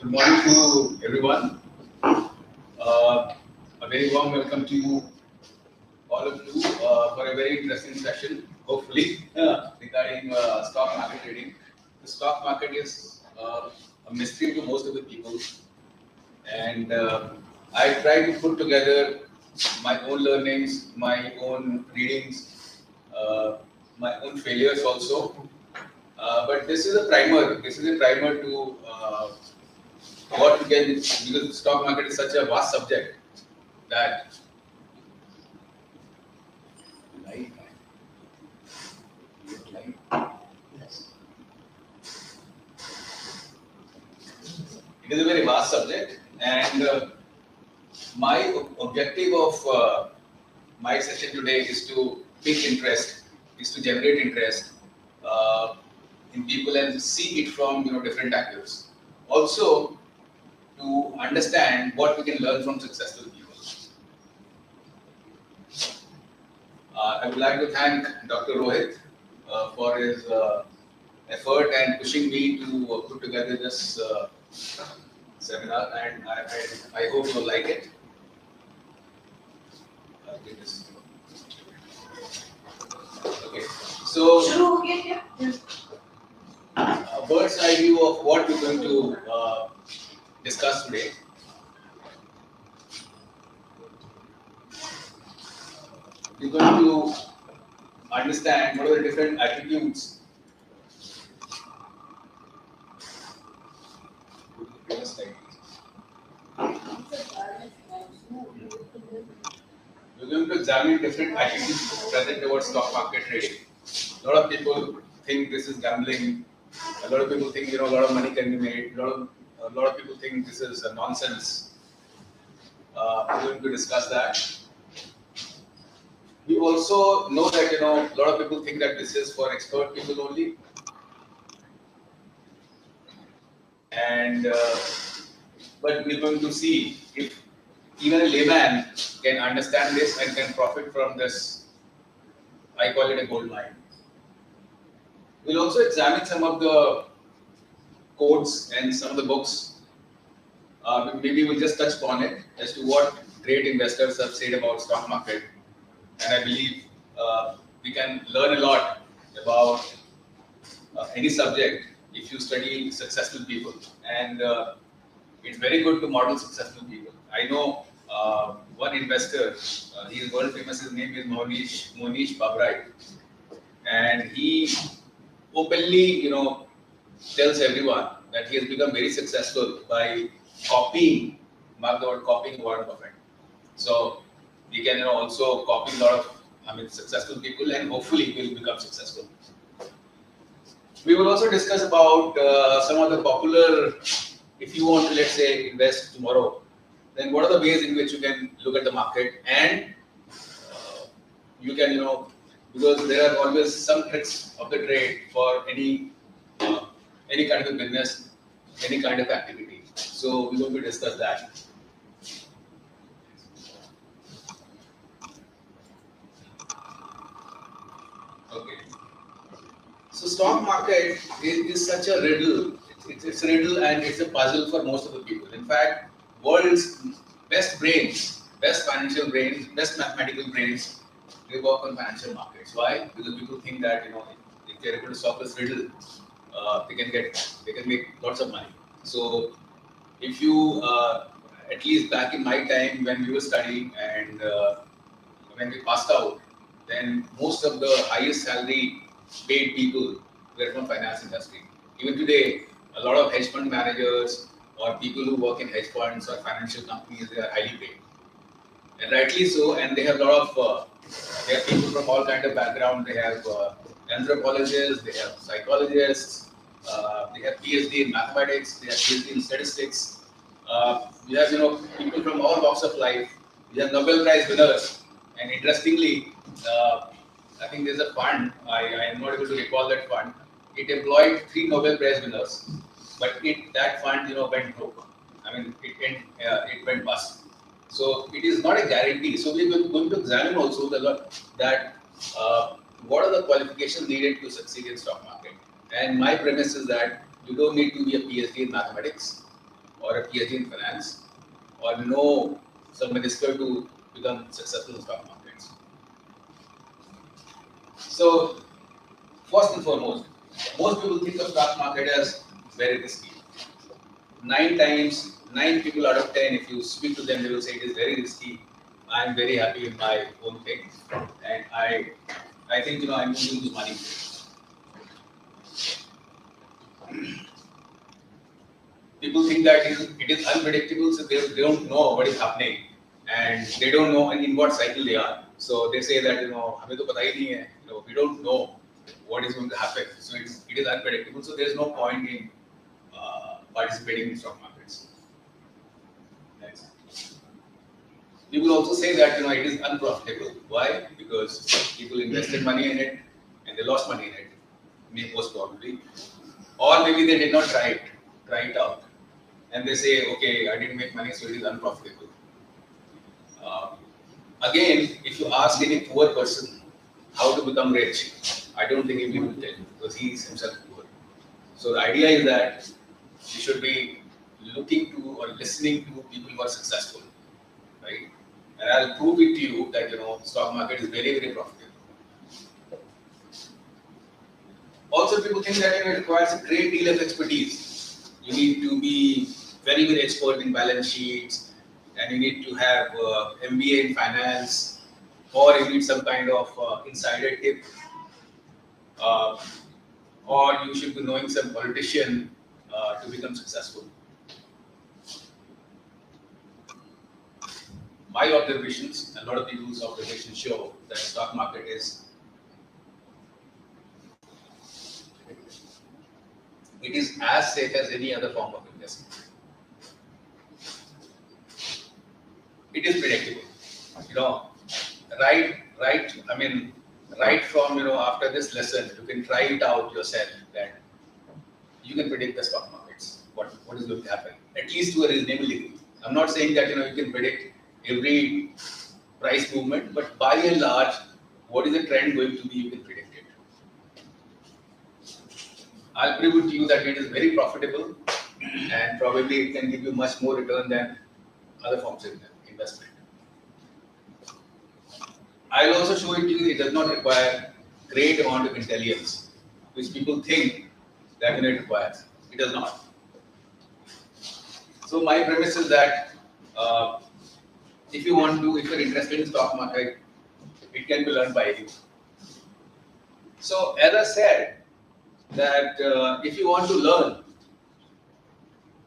Good morning to everyone. A very warm welcome to you, all of you, for a very interesting session, hopefully, regarding stock market trading. The stock market is a mystery to most of the people, and I try to put together my own learnings, my own readings, my own failures also. But this is a primer. This is a primer to what we can, because the stock market is such a vast subject that light, yes. It is a very vast subject, and my objective of my session today is to pick interest, is to generate interest in people and see it from different angles. Also, to understand what we can learn from successful people. I would like to thank Dr. Rohit for his effort and pushing me to put together this seminar, and I hope you like it. Okay, so a bird's eye view of what we're going to discuss today. We're going to understand what are the different attitudes. We're going to examine different attitudes present towards stock market trading. A lot of people think this is gambling. A lot of people think a lot of money can be made. A lot of people think this is nonsense. We're going to discuss that. We also know that a lot of people think that this is for expert people only, and but we're going to see if even a layman can understand this and can profit from this. I call it a gold mine. We'll also examine some of the quotes and some of the books. Maybe we'll just touch upon it as to what great investors have said about stock market. And I believe we can learn a lot about any subject if you study successful people. And it's very good to model successful people. I know one investor, he is world famous, his name is Monish Pabrai. And he openly, tells everyone that he has become very successful by copying, mark the word, copying Warren Buffett. So we can also copy a lot of successful people, and hopefully we'll become successful. We will also discuss about some of the popular, if you want to, let's say, invest tomorrow, then what are the ways in which you can look at the market, and you can, because there are always some tricks of the trade for any kind of business, any kind of activity. So we're going to discuss that. Okay. So stock market is such a riddle. It's a riddle and it's a puzzle for most of the people. In fact, world's best brains, best financial brains, best mathematical brains, they work on financial markets. Why? Because people think that if they're able to solve this riddle, they can make lots of money. So if you at least back in my time when we were studying and when we passed out, then most of the highest salary paid people were from finance industry. Even today, a lot of hedge fund managers or people who work in hedge funds or financial companies, they are highly paid. And rightly so, and they have a lot of, they have people from all kinds of background. They have anthropologists, they have psychologists, they have PhD in mathematics, they have PhD in statistics. We have people from all walks of life. We have Nobel Prize winners, and interestingly, I think there's a fund. I am not able to recall that fund. It employed 3 Nobel Prize winners, but that fund went broke. I mean, it went bust. So it is not a guarantee. So we are going to examine also that what are the qualifications needed to succeed in stock market. And my premise is that you don't need to be a PhD in mathematics or a PhD in finance or know some minister to become successful in stock markets. So, first and foremost, most people think of stock market as very risky. 9 people out of 10, if you speak to them, they will say it is very risky. I am very happy with my own thing, and I think I'm losing this money. People think that it is unpredictable, so they don't know what is happening, and they don't know in what cycle they are. So they say that हमें तो पता ही नहीं है, we don't know what is going to happen. So it is unpredictable. So there is no point in participating in stock markets. Next. People also say that it is unprofitable. Why? Because people invested money in it and they lost money in it, most probably, or maybe they did not try it out, and they say, okay, I didn't make money, so it is unprofitable. Again, if you ask any poor person how to become rich, I don't think he will tell you because he is himself poor. So the idea is that you should be looking to or listening to people who are successful, right? And I'll prove it to you that stock market is very, very profitable. Also, people think that it requires a great deal of expertise. You need to be very, very expert in balance sheets, and you need to have MBA in finance, or you need some kind of insider tip, or you should be knowing some politician to become successful. My observations, a lot of people's observations show that stock market is as safe as any other form of investment. It is predictable. Right from after this lesson, you can try it out yourself that you can predict the stock markets. What is going to happen, at least to a reasonable degree. I'm not saying that you can predict every price movement, but by and large, what is the trend going to be, you can predict it. I'll prove it to you that it is very profitable, and probably it can give you much more return than other forms of investment. I'll also show it to you, it does not require great amount of intelligence, which people think that it requires. It does not. So my premise is that if you're interested in stock market, it can be learned by you. So as I said, that if you want to learn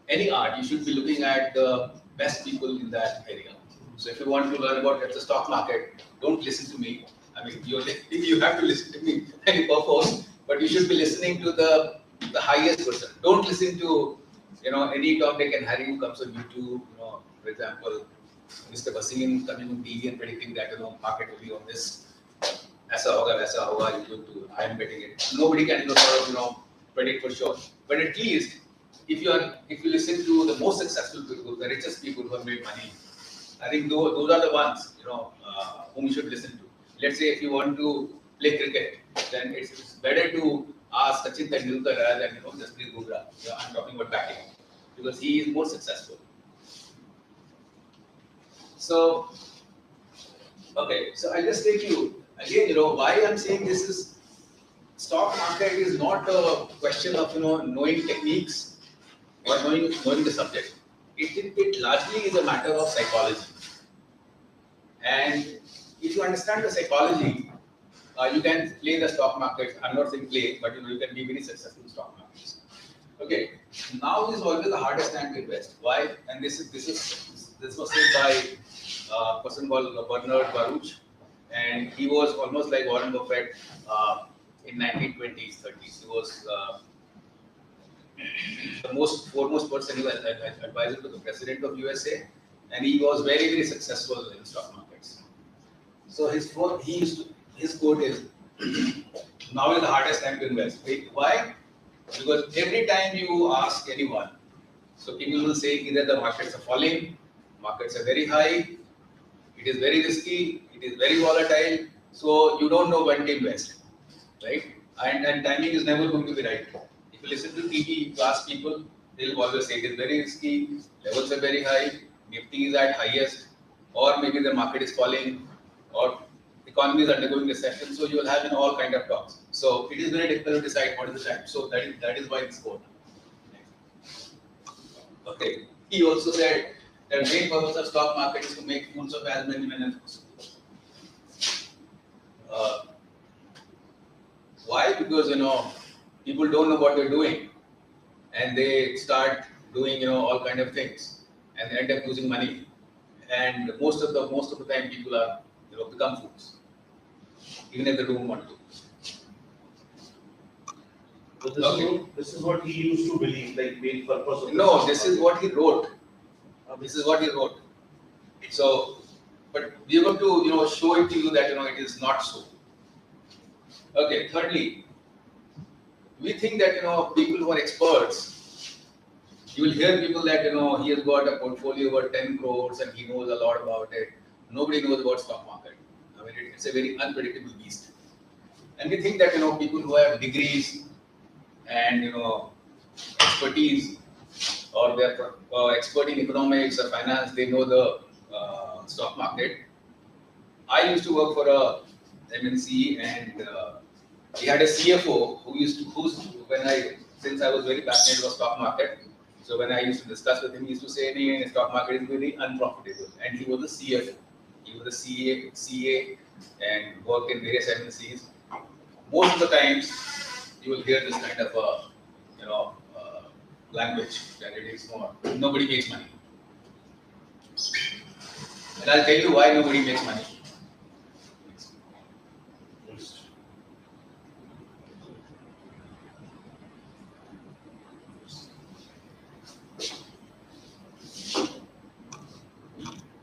any art, you should be looking at the best people in that area. So if you want to learn about the stock market, don't listen to me. You have to listen to me any purpose, but you should be listening to the highest person. Don't listen to any Tom, Dick and Harry who comes on YouTube. For example, Mr. Basim coming on TV and predicting that market will be on this. Aisa hoga, I am betting it. Nobody can predict for sure. But at least if you listen to the most successful people, the richest people who have made money, I think those are the ones whom you should listen to. Let's say if you want to play cricket, then it's better to ask Sachin Tendulkar rather than Jasprit Bumrah. I'm talking about batting because he is more successful. So, okay, so I'll just take you again. Why I'm saying this is stock market is not a question of knowing techniques or knowing the subject. It largely is a matter of psychology. And if you understand the psychology, you can play the stock market. I'm not saying play, but you can be very successful in stock markets. Okay, now is always the hardest time to invest. Why? And this was said by a person called Bernard Baruch, and he was almost like Warren Buffett in 1920s, 30s. He was the most foremost person. He was advisor to the president of USA, and he was very, very successful in stock markets. So his quote is, now is the hardest time to invest. Why? Because every time you ask anyone, so people will say either the markets are falling, markets are very high, it is very risky, it is very volatile, so you don't know when to invest, right? And timing is never going to be right. If you listen to TV, you ask people, they'll always say it is very risky, levels are very high, Nifty is at highest, or maybe the market is falling, or economy is undergoing recession. So you will have all kind of talks. So it is very difficult to decide what is the time. So that is why this quote. Okay. He also said that main purpose of stock market is to make fools of as many men as possible. Why? Because people don't know what they're doing, and they start doing all kind of things, and they end up losing money. And most of the time, people are become fools, even if they don't want to. So this is what he used to believe, like main purpose of. No, this is what he wrote. This is what he wrote. So, but we are going to show it to you that it is not so. Okay. Thirdly, we think that people who are experts, you will hear people that he has got a portfolio over 10 crores and he knows a lot about it. Nobody knows about stock market. I mean, it's a very unpredictable beast. And we think that people who have degrees and expertise, or they're expert in economics or finance, they know the stock market. I used to work for a MNC, and we had a CFO since I was very passionate about stock market. So when I used to discuss with him, he used to say, "Nee, stock market is very unprofitable." And he was a CFO. He was a CA, and worked in various MNCs. Most of the times, you will hear this kind of language that it is nobody makes money. And I'll tell you why nobody makes money.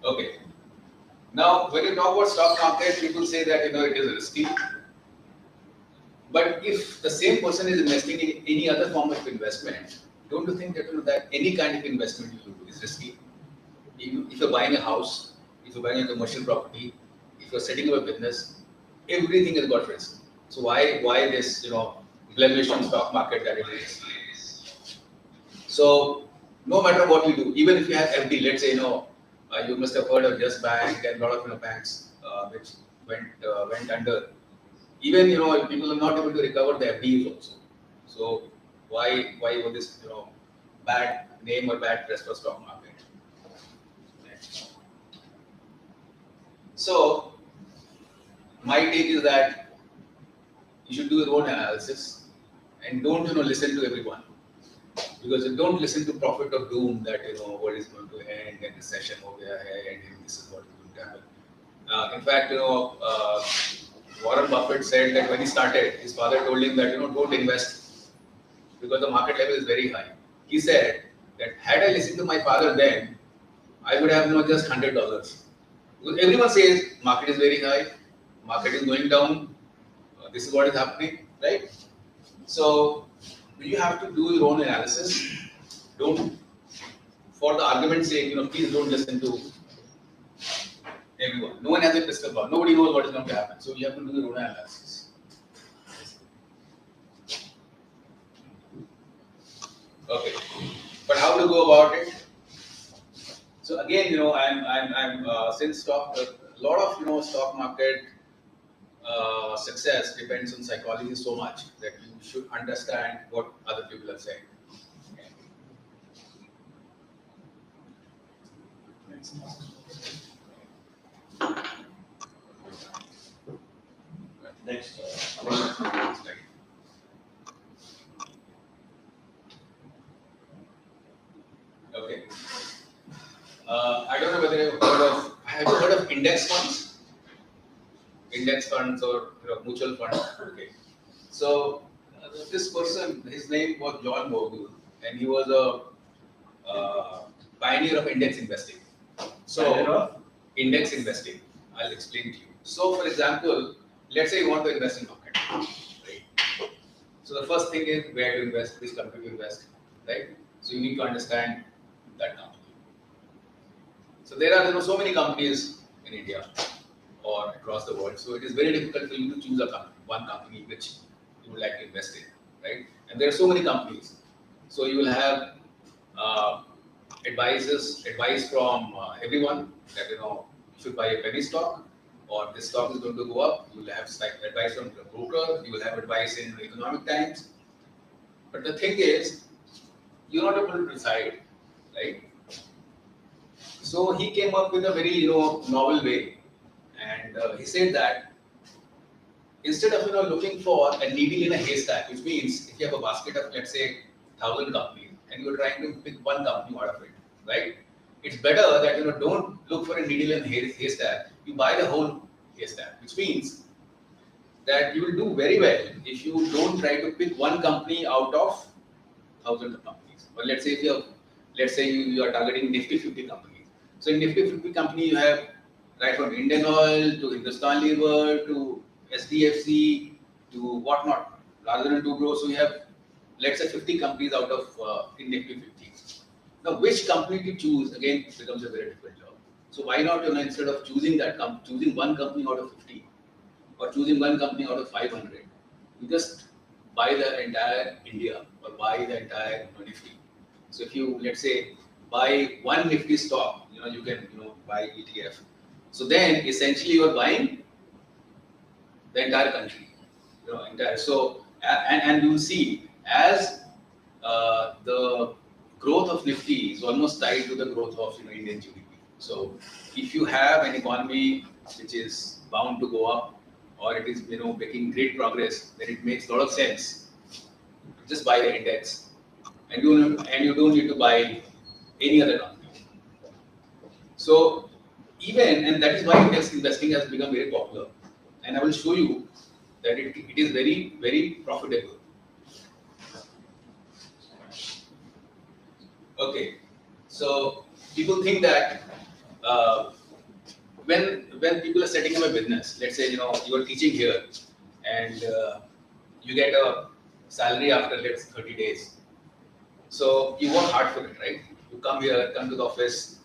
Okay. Now, when you talk about stock market, people say that it is risky. But if the same person is investing in any other form of investment, don't you think that any kind of investment you do is risky? If you're buying a house, if you're buying a commercial property, if you're setting up a business, everything has got risk. So why this blemish on stock market that it is? So no matter what you do, even if you have FD, let's say you must have heard of Just Bank and a lot of banks which went under. Even people are not able to recover the FDs also. So why was this bad name or bad press for stock market? Next. So my take is that you should do your own analysis and don't listen to everyone, because you don't listen to prophet of doom that what is going to end and recession over here and this is what is going to happen. In fact, Warren Buffett said that when he started, his father told him that don't invest because the market level is very high. He said that had I listened to my father then, I would have just $100. Because everyone says market is very high, market is going down, this is what is happening, right? So you have to do your own analysis. Don't, for the argument's sake, please don't listen to everyone. No one has a crystal ball. Nobody knows what is going to happen. So you have to do your own analysis. Okay, but how to go about it? So again, I'm since a lot of stock market success depends on psychology so much that you should understand what other people are saying. Okay. Next. Okay. I don't know whether have you heard of index funds? Index funds or mutual funds. Okay. So this person, his name was John Bogle, and he was a pioneer of index investing. So index investing, I'll explain to you. So for example, let's say you want to invest in market, right? So the first thing is where to invest, which company to invest, right? So you need to understand that company. So there are so many companies in India or across the world. So it is very difficult for you to choose one company which you would like to invest in, right? And there are so many companies. So you will have uh, advice from everyone that you should buy a penny stock or this stock is going to go up. You will have advice from the broker. You will have advice in economic times. But the thing is, you're not able to decide, right? So he came up with a very novel way, and he said that instead of looking for a needle in a haystack, which means if you have a basket of let's say 1,000 companies and you're trying to pick one company out of it, right? It's better that don't look for a needle in a haystack. You buy the whole haystack, which means that you will do very well if you don't try to pick one company out of thousands of companies. Or let's say if let's say you are targeting Nifty 50 companies. So in Nifty 50 company, you have right from Indian Oil to Hindustan Lever to SDFC to whatnot. Rather than two crores, so you have let's say 50 companies out of in Nifty 50. Now, which company to choose again becomes a very different job. So why not instead of choosing choosing one company out of 50 or choosing one company out of 500, you just buy the entire India or buy the entire Nifty. So if you let's say buy one Nifty stock, you can buy ETF. So then essentially you are buying the entire country, entire. So and you will see as the growth of Nifty is almost tied to the growth of Indian GDP. So if you have an economy which is bound to go up or it is making great progress, then it makes a lot of sense. Just buy the index, and you don't need to buy any other company. So and that is why index investing has become very popular. And I will show you that it is very very profitable. Okay, so people think that when people are setting up a business, let's say you are teaching here, and you get a salary after let's say 30 days. So you work hard for it, right? You come here, come to the office,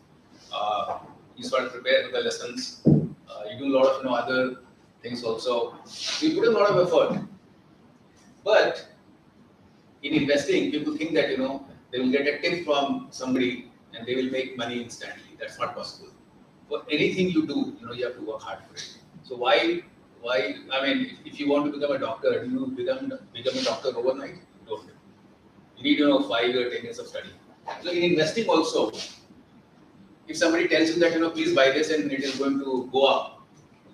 you sort of prepare for the lessons. You do a lot of other things also. You put a lot of effort, but in investing, people think that they will get a tip from somebody and they will make money instantly. That's not possible. For anything you do, you have to work hard for it. So why? I mean, if you want to become a doctor, do you become a doctor overnight? You don't. You need 5 or 10 years of study. So in investing also, if somebody tells you that please buy this and it is going to go up,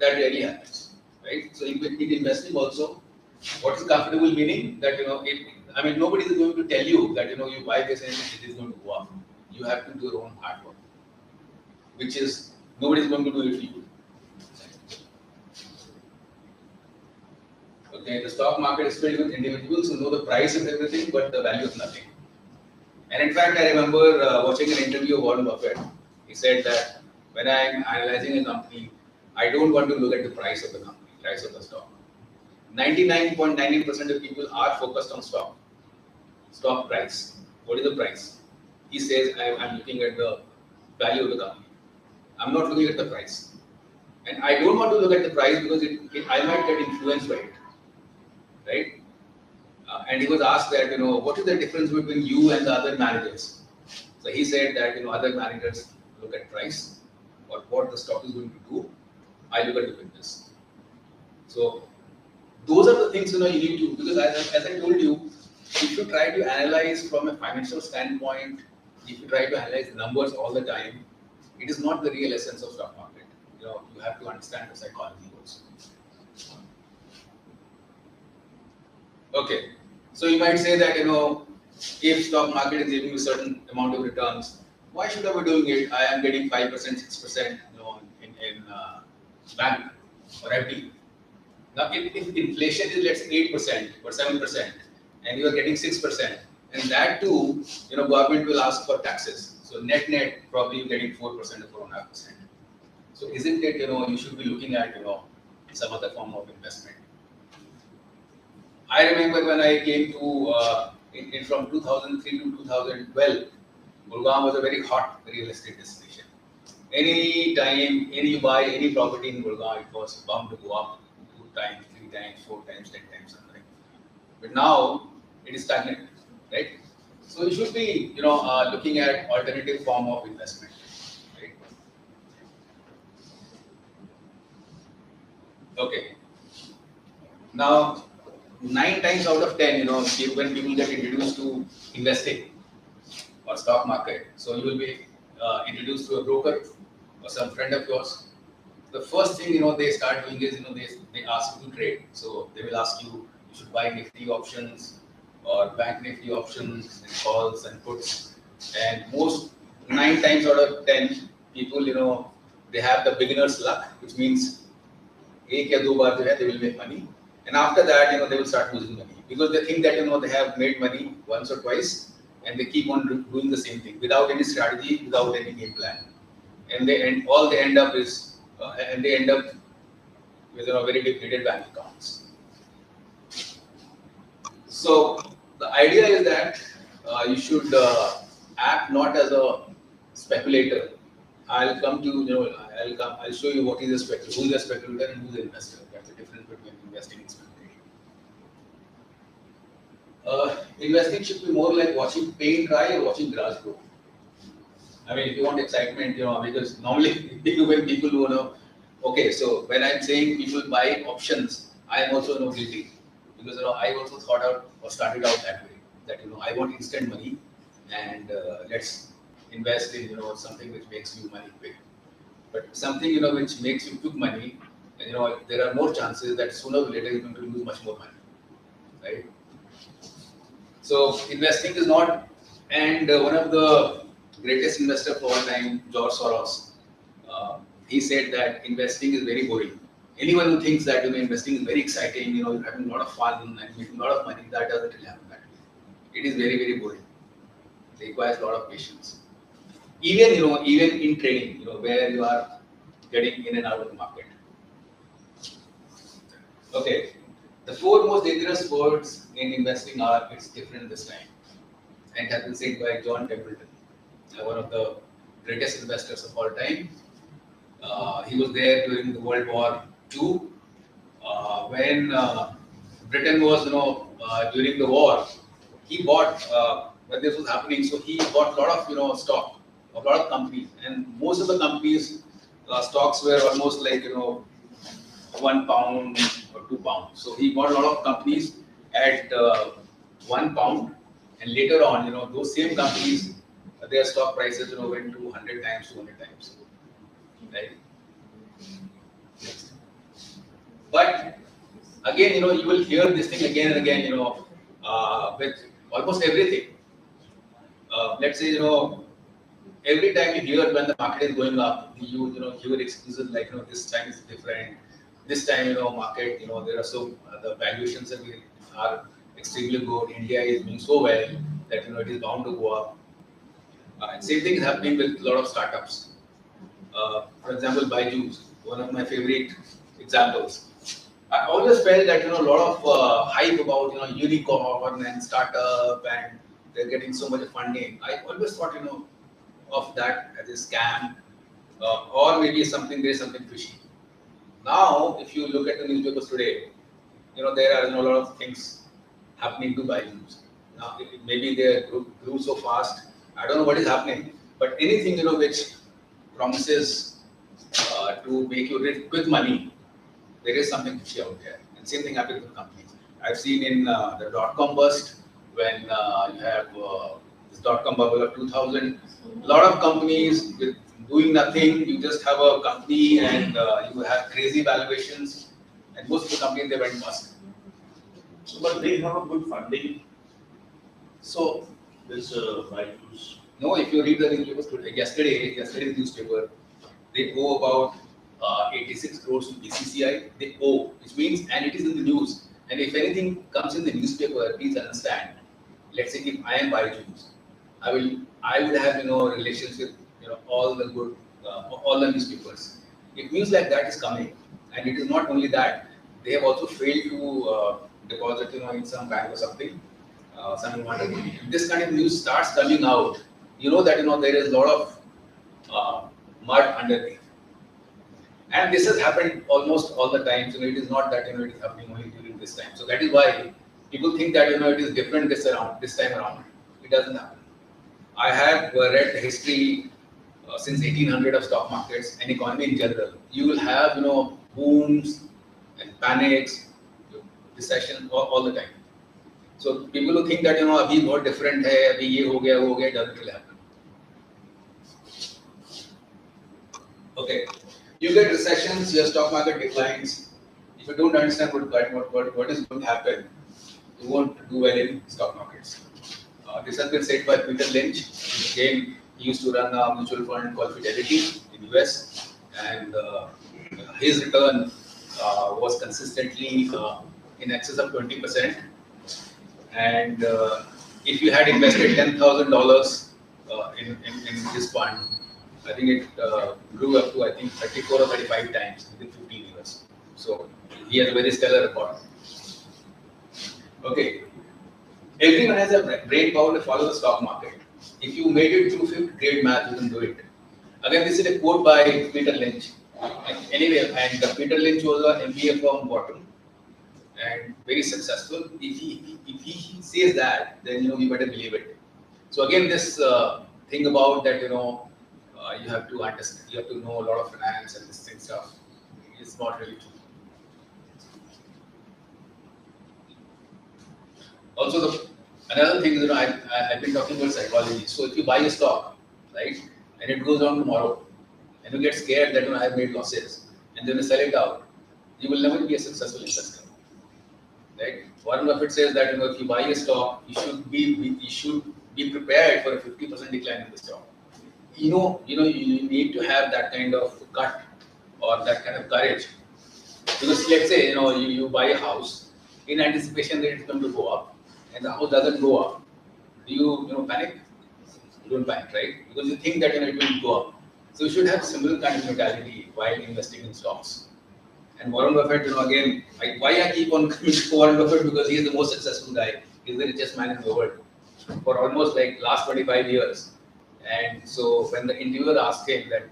that really happens, right? So in investing also, what is comfortable meaning that nobody is going to tell you that you buy this and it is going to go up. You have to do your own hard work, which is nobody is going to do it for you. Okay, the stock market is filled with individuals who know the price of everything but the value of nothing. And in fact, I remember watching an interview of Warren Buffett. He said that when I'm analyzing a company, I don't want to look at the price of the company, price of the stock. 99.99% of people are focused on stock price. What is the price? He says, I'm looking at the value of the company. I'm not looking at the price. And I don't want to look at the price because I might get influenced by it, right? And he was asked that, what is the difference between you and the other managers? So he said that, other managers look at price or what the stock is going to do. I look at the business. So those are the things, you need to, because as I told you, if you try to analyze from a financial standpoint, if you try to analyze numbers all the time, it is not the real essence of stock market. You have to understand the psychology also. Okay, so you might say that if stock market is giving me a certain amount of returns, why should I be doing it? I am getting 5%, 6%, in bank or FD. Now, if inflation is let's say 8% or 7%, and you are getting 6%, and that too, government will ask for taxes. So net probably you're getting 4% or 4.5%. So isn't it you should be looking at some other form of investment? I remember when I came to from 2003 to 2012, Gurgaon was a very hot real estate destination. You buy any property in Gurgaon, it was bound to go up 2 times, 3 times, 4 times, 10 times, something. But now it is stagnant, right? So you should be, looking at alternative form of investment, right? Okay. Now, 9 times out of 10, when people get introduced to investing or stock market, so you will be introduced to a broker or some friend of yours. The first thing they start doing is they ask you to trade. So they will ask you should buy Nifty options or bank Nifty options and calls and puts. And most 9 times out of 10 people, they have the beginner's luck, which means एक या दो बार जो है they will make money, and after that they will start losing money because they think that they have made money once or twice and they keep on doing the same thing without any strategy, without any game plan, and they end up with very depleted bank accounts. So the idea is that you should act not as a speculator. I'll come to I'll show you what is a speculator, who is a speculator and who is an investor. That's the difference between investing and speculation. Investing should be more like watching paint dry or watching grass grow. I mean, if you want excitement, because normally when people do okay, so when I'm saying people buy options, I am also guilty because I also thought out or started out that way, that I want instant money and let's invest in something which makes you money quick. But something which makes you quick money, and there are more chances that sooner or later you're going to lose much more money, right? So investing is not, and one of the greatest investor of all time, George Soros, he said that investing is very boring. Anyone who thinks that investing is very exciting, you're having a lot of fun and making a lot of money, that doesn't really happen that way. It is very, very boring. It requires a lot of patience. Even in trading, where you are getting in and out of the market. Okay, the 4 most dangerous words in investing are "it's different this time," and has been said by John Templeton, one of the greatest investors of all time. He was there during the World War II, when Britain was, during the war. He bought when this was happening, so he bought a lot of stock of a lot of companies, and most of the companies stocks were almost like £1 or £2. So he bought a lot of companies at £1, and later on, those same companies, their stock prices went to 100 times, 200 times, right? But again, you will hear this thing again and again, with almost everything. Let's say, every time you hear when the market is going up, you hear excuses like, this time is different. This time, market, there are the valuations are extremely good. India is doing so well that it is bound to go up. And same thing is happening with a lot of startups. For example, Byju's, one of my favorite examples. I always felt that a lot of hype about unicorn and startup and they're getting so much funding. I always thought of that as a scam, or maybe there is something fishy. Now, if you look at the newspapers today, there are a lot of things happening to Byju's. Now, maybe they grew so fast. I don't know what is happening, but anything which promises to make you rich with money, there is something fishy out there. And same thing happens with companies. I've seen in the dot-com bust, when you have this dot-com bubble of 2000, a lot of companies with doing nothing. You just have a company and you have crazy valuations, and most of the companies, they went bust. So, but they have a good funding. So This Byju's. no, if you read the newspapers today, yesterday's newspaper, they owe about 86 crores to BCCI. They owe, which means, and it is in the news. And if anything comes in the newspaper, please understand. Let's say if I am Byju's, I would have relations with all the good all the newspapers. If news like that is coming, and it is not only that, they have also failed to deposit in some bank or something. Some amount of money. If this kind of news starts coming out, that there is a lot of mud underneath. And this has happened almost all the time. So it is not that it is happening only during this time. So that is why people think that it is different this time around. It doesn't happen. I have read the history since 1800 of stock markets and economy in general. You will have booms and panics, recession all the time. So people who think that अभी बहुत different है, अभी ये हो गया वो हो गया, doesn't really happen. Okay, you get recessions, your stock market declines. If you don't understand what is going to happen, you won't do well in stock markets. This has been said by Peter Lynch. Again, he used to run a mutual fund called Fidelity in US, and his return was consistently in excess of 20%. And if you had invested $10,000 in this fund, I think it grew up to 34 or 35 times within 15 years. So he has a very stellar record. Okay, everyone has a brain power to follow the stock market. If you made it through 5th grade math, you can do it. Again, this is a quote by Peter Lynch. Anyway, and Peter Lynch was an MBA from Wharton and very successful. If he says that, then you better believe it. So again, this thing about that you have to understand, you have to know a lot of finance and this thing stuff is not really true. Also, another thing is I've been talking about psychology. So if you buy a stock, right, and it goes down tomorrow, and you get scared that I have made losses, and then you sell it out, you will never be a successful investor. Right? Warren Buffett says that if you buy a stock, you should be prepared for a 50% decline in the stock. You need to have that kind of gut or that kind of courage. Because let's say you buy a house in anticipation that it's going to go up, and the house doesn't go up. Do you panic? You don't panic, right? Because you think that it will go up. So you should have similar kind of mentality while investing in stocks. And Warren Buffett, again, why I keep on coming to Warren Buffett, because he is the most successful guy. He's the richest man in the world for almost like last 25 years. And so when the interviewer asked him that,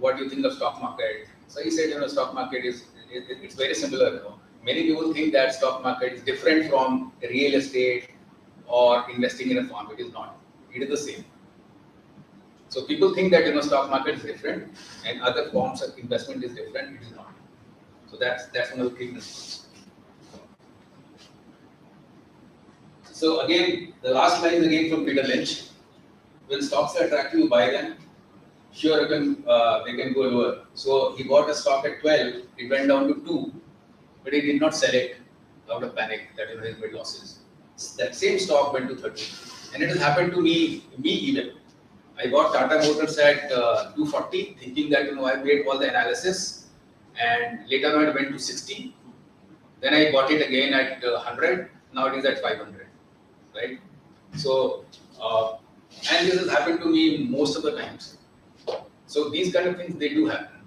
what do you think of stock market? So he said, stock market it's very similar. Many people think that stock market is different from real estate or investing in a farm. It is not. It is the same. So people think that stock market is different and other forms of investment is different. It is not. So that's one of the key principles. So again, the last line is again from Peter Lynch. When stocks are attractive, you buy them. Sure, they can go lower. So he bought a stock at 12. It went down to 2, but he did not sell it out of panic that he made losses. That same stock went to 30, and it has happened to me even. I bought Tata Motors at 240, thinking that I made all the analysis, and later on it went to 60. Then I bought it again at 100. Now it is at 500, right? So, and this has happened to me most of the times. So these kind of things they do happen,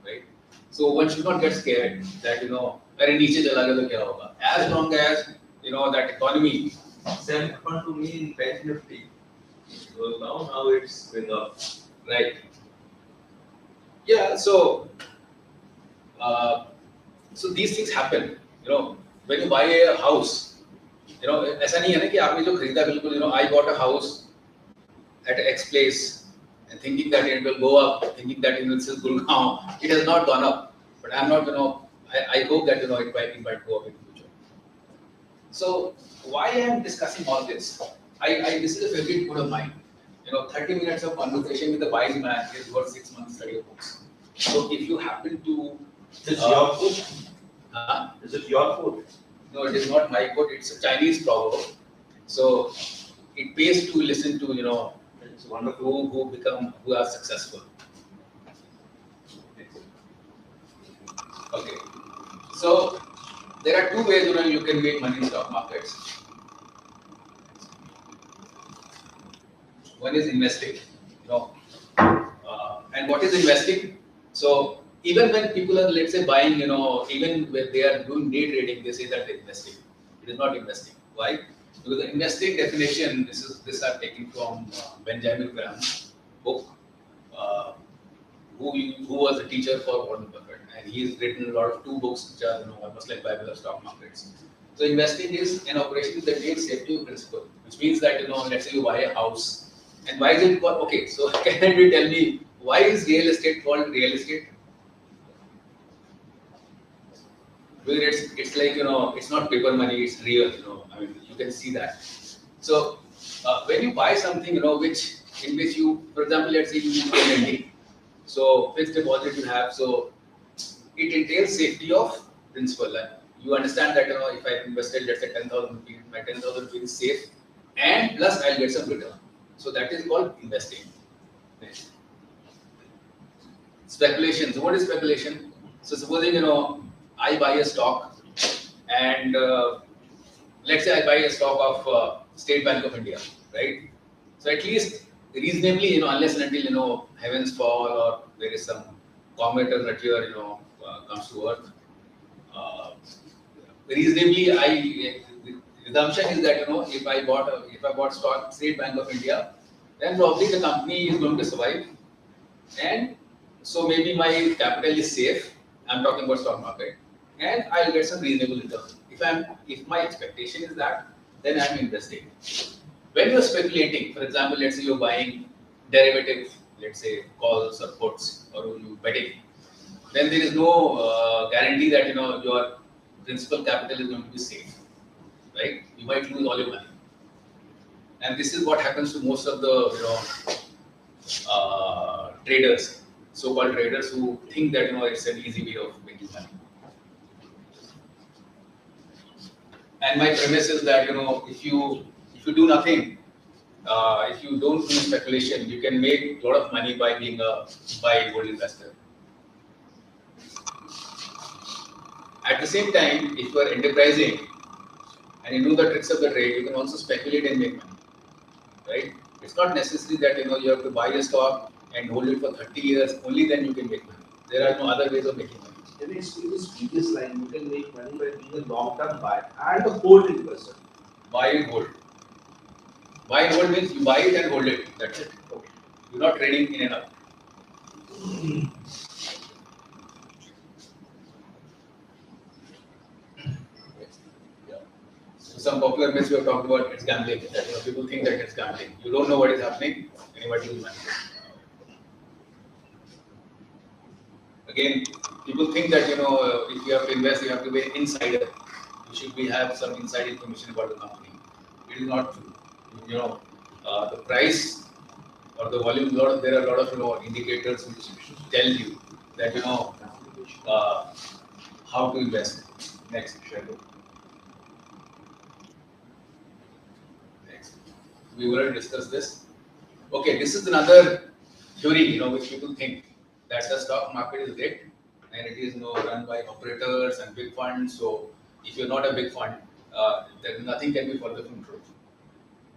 right? So one should not get scared that अरे नीचे चला गया तो क्या होगा? As long as that economy. Same happened to me in Bank Nifty. So now it's going up. Right. Yeah. So these things happen. When you buy a house, ऐसा नहीं है ना कि आपने जो खरीदा बिल्कुल I bought a house at X place and thinking that it will go up, thinking that it will go down. It has not gone up, but I'm not I hope that it might go up in the future. So why I am discussing all this? This is a favorite quote of mine. 30 minutes of conversation with a wise man is worth 6 months study of books. So if you happen to, Is it your quote? Is it your quote? No, it is not my quote. It's a Chinese proverb. So it pays to listen to It's wonderful. who are successful. Okay. So there are two ways you can make money in stock markets. One is investing, and what is investing? So even when people are, let's say, buying, even when they are doing day trading, they say that they're investing. It is not investing. Why? Because the investing definition, this are taken from Benjamin Graham's book, who was a teacher for Warren Buffett, and he's written a lot of 2 books which are almost like Bible of stock markets. So investing is an operation that takes safety of principle, which means that let's say you buy a house, and why is it called? Okay, so can you tell me why is real estate called real estate? Because it's like it's not paper money, it's real. I mean you can see that. So when you buy something in which you, for example, let's say you do lending, so fixed deposit you have, so it entails safety of principal. Like you understand that if I invested let's say 10,000 rupees, my 10,000 rupees is safe, and plus I'll get some return. So that is called investing. Next. Speculation. So what is speculation? So supposing I buy a stock, and let's say I buy a stock of State Bank of India, right? So at least reasonably, unless and until heavens fall or there is some comet or meteor, comes to Earth. Reasonably, the assumption is that if I bought stock State Bank of India, then probably the company is going to survive, and so maybe my capital is safe. I'm talking about stock market, and I'll get some reasonable return. If my expectation is that, then I'm investing. When you're speculating, for example, let's say you're buying derivative, let's say calls or puts, or you betting, then there is no guarantee that your principal capital is going to be safe, right? You might lose all your money, and this is what happens to most of the traders, so-called traders, who think that it's an easy way of making money. And my premise is that if you do nothing, if you don't do speculation, you can make a lot of money by being a buy and hold investor. At the same time, if you are enterprising and you know the tricks of the trade, you can also speculate and make money, right? It's not necessary that you have to buy a stock and hold it for 30 years. Only then you can make money. There are no other ways of making money. In this previous line, you can make money by being a long-term buyer and a hold investor. Buy and hold. Buy and hold means you buy it and hold it. That's it. Okay. You're not trading in and out. So some popular myths we have talked about, it's gambling. That, people think that it's gambling. You don't know what is happening, and you might lose money. Again, people think that if you have to invest, you have to be an insider. You should have some inside information about the company. It is not true. The price or the volume. There are a lot of indicators which tell you that how to invest. Next. We will discuss this. Okay, this is another theory, which people think that the stock market is rigged and it is run by operators and big funds. So if you're not a big fund, then nothing can be further from truth.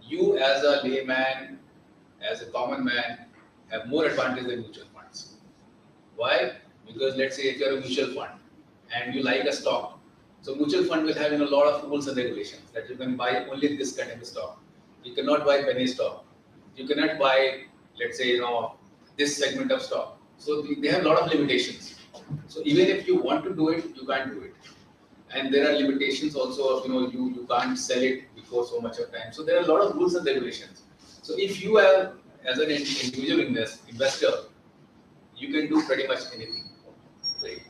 You as a layman, as a common man, have more advantage than mutual funds. Why? Because let's say if you're a mutual fund and you like a stock, so mutual fund will have a lot of rules and regulations that you can buy only this kind of a stock. You cannot buy penny stock. You cannot buy, let's say, this segment of stock. So they have a lot of limitations. So even if you want to do it, you can't do it. And there are limitations also of, you can't sell it before so much of time. So there are a lot of rules and regulations. So if you have, as an individual investor, you can do pretty much anything. Right?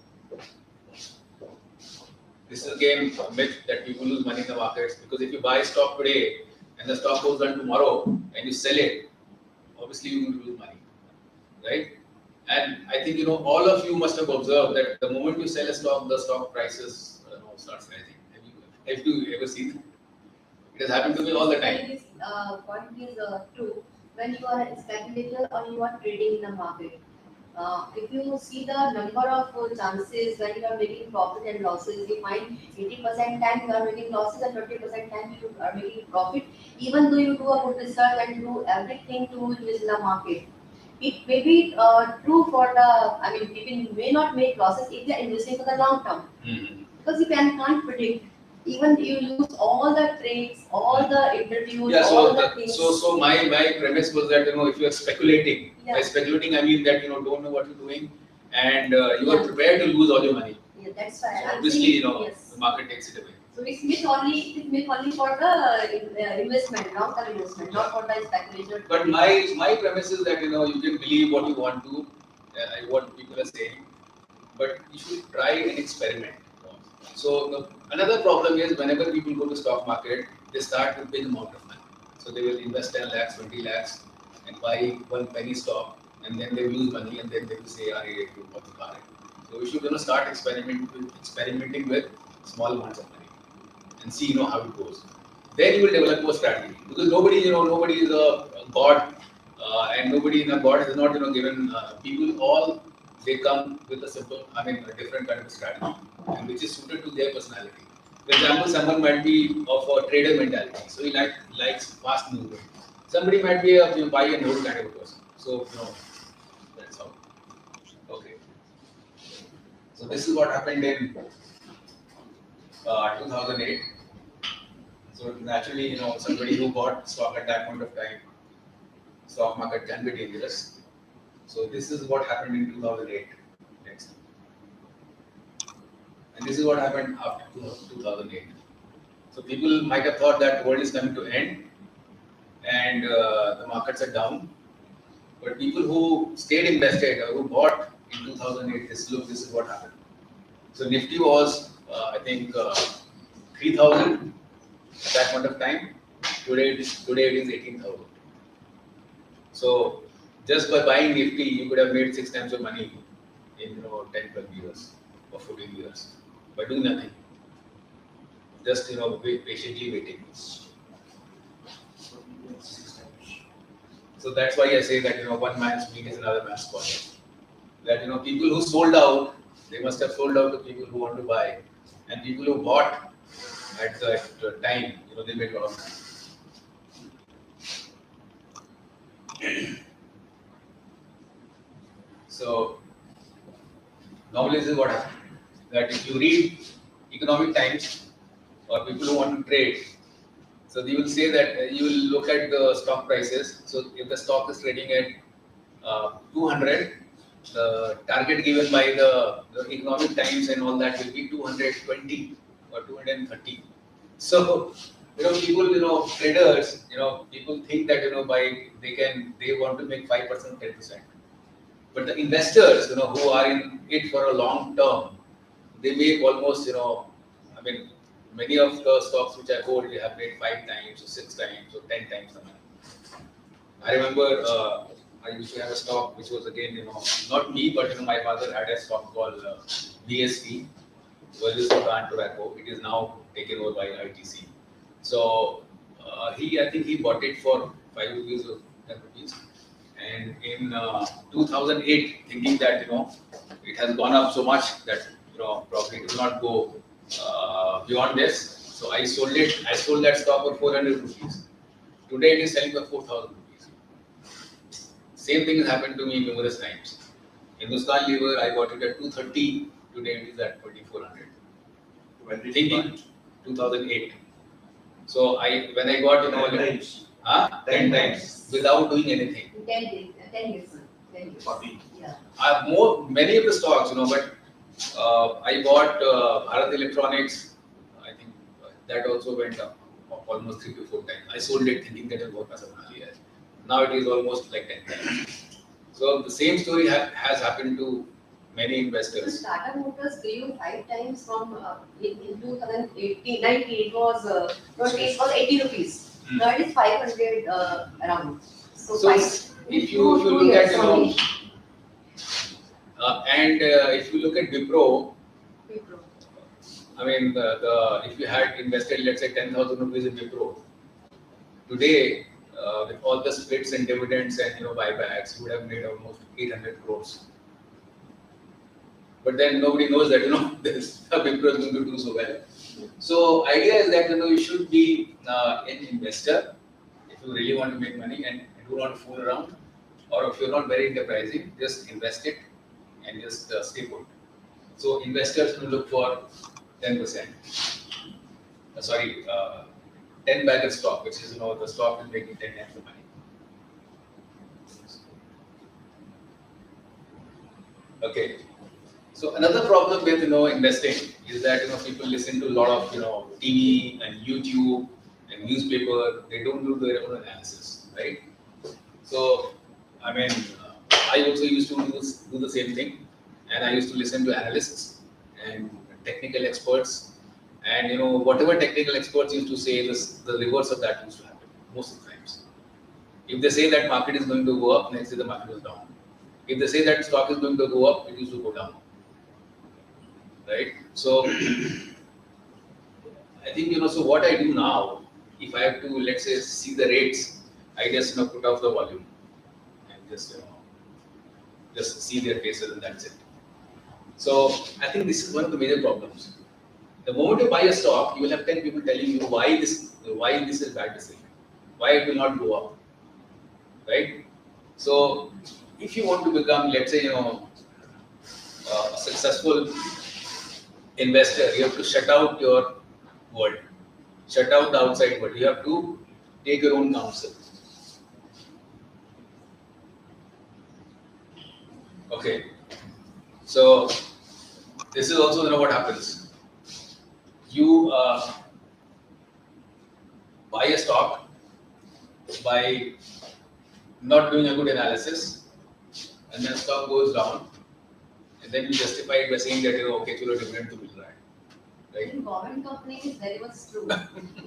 This is again a myth that people lose money in the markets, because if you buy stock today and the stock goes down tomorrow and you sell it, obviously you will lose money, right? And I think all of you must have observed that the moment you sell a stock, the stock prices starts rising. Have you ever seen it? It has happened to me all the time. Point is true. When you are a speculator or you are trading in the market, if you see the number of chances when you are making profit and losses, you find 80% time you are making losses and 20% time you are making profit, even though you do a good research and do everything to invest in the market. It may be true for people may not make losses if they are investing for the long term. Mm-hmm. Because you can't predict. Even you lose all the trades, all the interviews, Yeah, all the things. so my premise was that if you are speculating, Yeah. by speculating I mean that don't know what you're doing, and you are prepared to lose all your money. Yeah, that's why. So obviously yes. the market takes it away. So it's myth only for the investment, long-term investment, not for the speculation. But my premise is that you can believe what you want to, what people are saying, but you should try and experiment. So another problem is whenever people go to stock market, they start with big amount of money. So they will invest 10 lakhs, 20 lakhs, and buy one penny stock, and then they lose money, and then they will say, "Are you what the car?" So we should start experimenting with small amounts of money and see how it goes. Then you will develop a strategy because nobody is a god, and nobody in a god is not given people all they come with a simple, a different kind of strategy, and which is suited to their personality. For example, someone might be of a trader mentality, so he likes fast movement. Somebody might be a buy and hold kind of a person. So that's how. Okay. So this is what happened in 2008. So naturally, somebody who bought stock at that point of time, stock market can be dangerous. So this is what happened in 2008. Next. And this is what happened after 2008. So people might have thought that world is coming to end and the markets are down. But people who stayed invested or who bought in 2008, this is what happened. So Nifty was, I think, 3,000 at that point of time. Today it is 18,000. So just by buying Nifty, you could have made 6 times your money in 10, 12 years or 14 years by doing nothing. Just patiently waiting. So that's why I say that one man's meat is another man's spoil. That people who sold out, they must have sold out to people who want to buy, and people who bought at the time, they made a lot of money. So normally this is what happens. That if you read economic times or people who want to trade, so they will say that you will look at the stock prices. So if the stock is trading at 200, the target given by the economic times and all that will be 220 or 230. So people, traders, people think that they want to make 5%, 10%. But the investors, who are in it for a long term, they make almost, many of the stocks which I hold, they have made 5 times or 6 times or 10 times the money. I remember I used to have a stock which was again, not me, but my father had a stock called VST, Virgin Sudan Tobacco. It is now taken over by ITC. So I think he bought it for 5 rupees or 10 rupees. And in 2008, thinking that it has gone up so much that probably it will not go beyond this. So I sold it. I sold that stock for 400 rupees. Today it is selling for 4,000 rupees. Same thing has happened to me numerous times. Hindustan Lever, I got it at 230. Today it is at 2,400. When did you Thinking buy? 2008. So when I got 10 times. 10 times without doing anything. 10 days, 10 years. 10 years. 40. Yeah. Many of the stocks, but I bought Bharat Electronics. I think that also went up almost 3 to 4 times. I sold it thinking that it will work as a money. Now it is almost like 10 times. So the same story has happened to many So investors. Tata Motors grew 5 times from in 2018, 19, it was 80 rupees. Hmm. Now it is 500 around. So, So if you look at only. and if you look at Wipro, Wipro. if you had invested, let's say 10,000 rupees in Wipro, today with all the splits and dividends and buybacks, you would have made almost 800 crores. But then nobody knows that this Wipro is going to do so well. So idea is that you should be an investor if you really want to make money and you don't want to fool around, or if you're not very enterprising, just invest it and just stay put. So investors will look for 10%. 10 bagger stock, which is the stock is making 10 times the money. Okay. So another problem with investing is that people listen to a lot of TV and YouTube and newspaper. They don't do their own analysis, right? So I mean, I also used to do the same thing, and I used to listen to analysts and technical experts, and whatever technical experts used to say, this the reverse of that used to happen most of the times. If they say that market is going to go up, next day the market was down. If they say that stock is going to go up, it used to go down, right? So I think so what I do now, if I have to let's say see the rates, I just put off the volume and just see their faces and that's it. So I think this is one of the major problems. The moment you buy a stock, you will have 10 people telling you why this is bad decision, why it will not go up, right? So if you want to become, let's say, a successful investor, you have to shut out your world, shut out the outside world. You have to take your own counsel. Okay. So this is also what happens. You buy a stock by not doing a good analysis, and then stock goes down, and then you justify it by saying that okay, chalo dividend to mil raha hai, right? In government companies, very much true.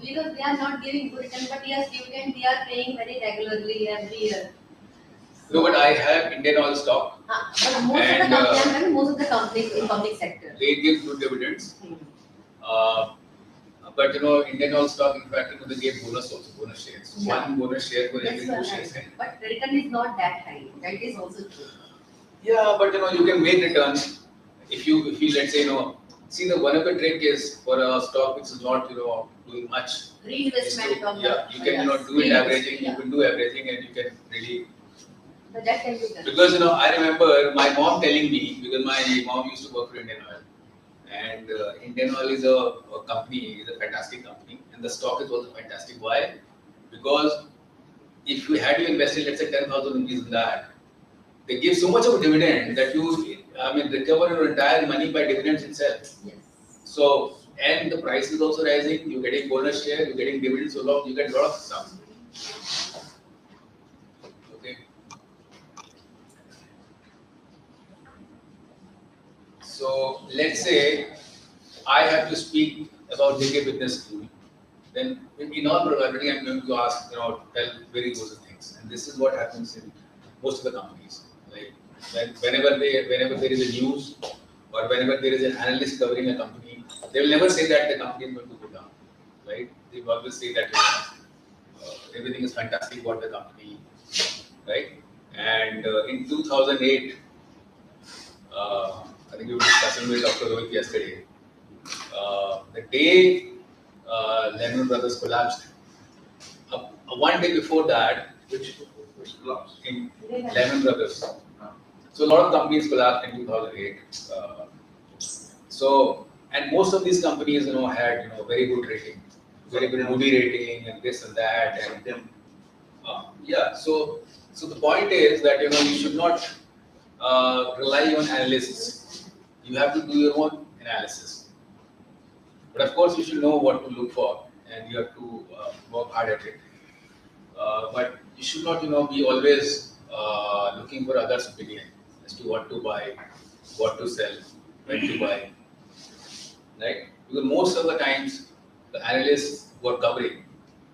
Because they are not giving good return, but yes, dividend they are paying very regularly every year. No, but I have Indian Oil stock. But most of the companies in public sector. They give good dividends. But Indian Oil stock, in fact, they gave bonus also, bonus shares. Yeah. One bonus share for That's every 2 what shares. But the return is not that high. That is also true. Yeah, but you can make returns if you let's say see the one of the trick is for a stock which is not doing much. Reinvestment of the. Yeah, you can do it averaging. You can do everything, and you can really. But that can be done. Because I remember my mom telling me, because my mom used to work for Indian Oil, and Indian Oil is a company, is a fantastic company, and the stock is also fantastic. Why? Because if you had to invest in let's say 10,000 rupees in that, they give so much of a dividend that you recover your entire money by dividends itself. Yes. So and the price is also rising. You're getting bonus share, you're getting dividends, so long you get a lot of stuff. Okay. So let's say I have to speak about JK Business School, then in all probability I'm going to ask, tell very good things. And this is what happens in most of the companies. Like whenever there is a news or whenever there is an analyst covering a company, they will never say that the company is going to go down, right? They will always say that everything is fantastic about the company, right? And in 2008, I think we were discussing with Dr. Rohit yesterday. The day Lehman Brothers collapsed, one day before that, Which collapse? in Lehman Brothers. So a lot of companies collapsed in 2008. And most of these companies, had very good rating, very good movie rating, and this and that, and Them. yeah. So the point is that you should not rely on analysts. You have to do your own analysis. But of course, you should know what to look for, and you have to work hard at it. But you should not, be always looking for others' opinion as to what to buy, what to sell, when to buy, right? Because most of the times, the analysts who are covering,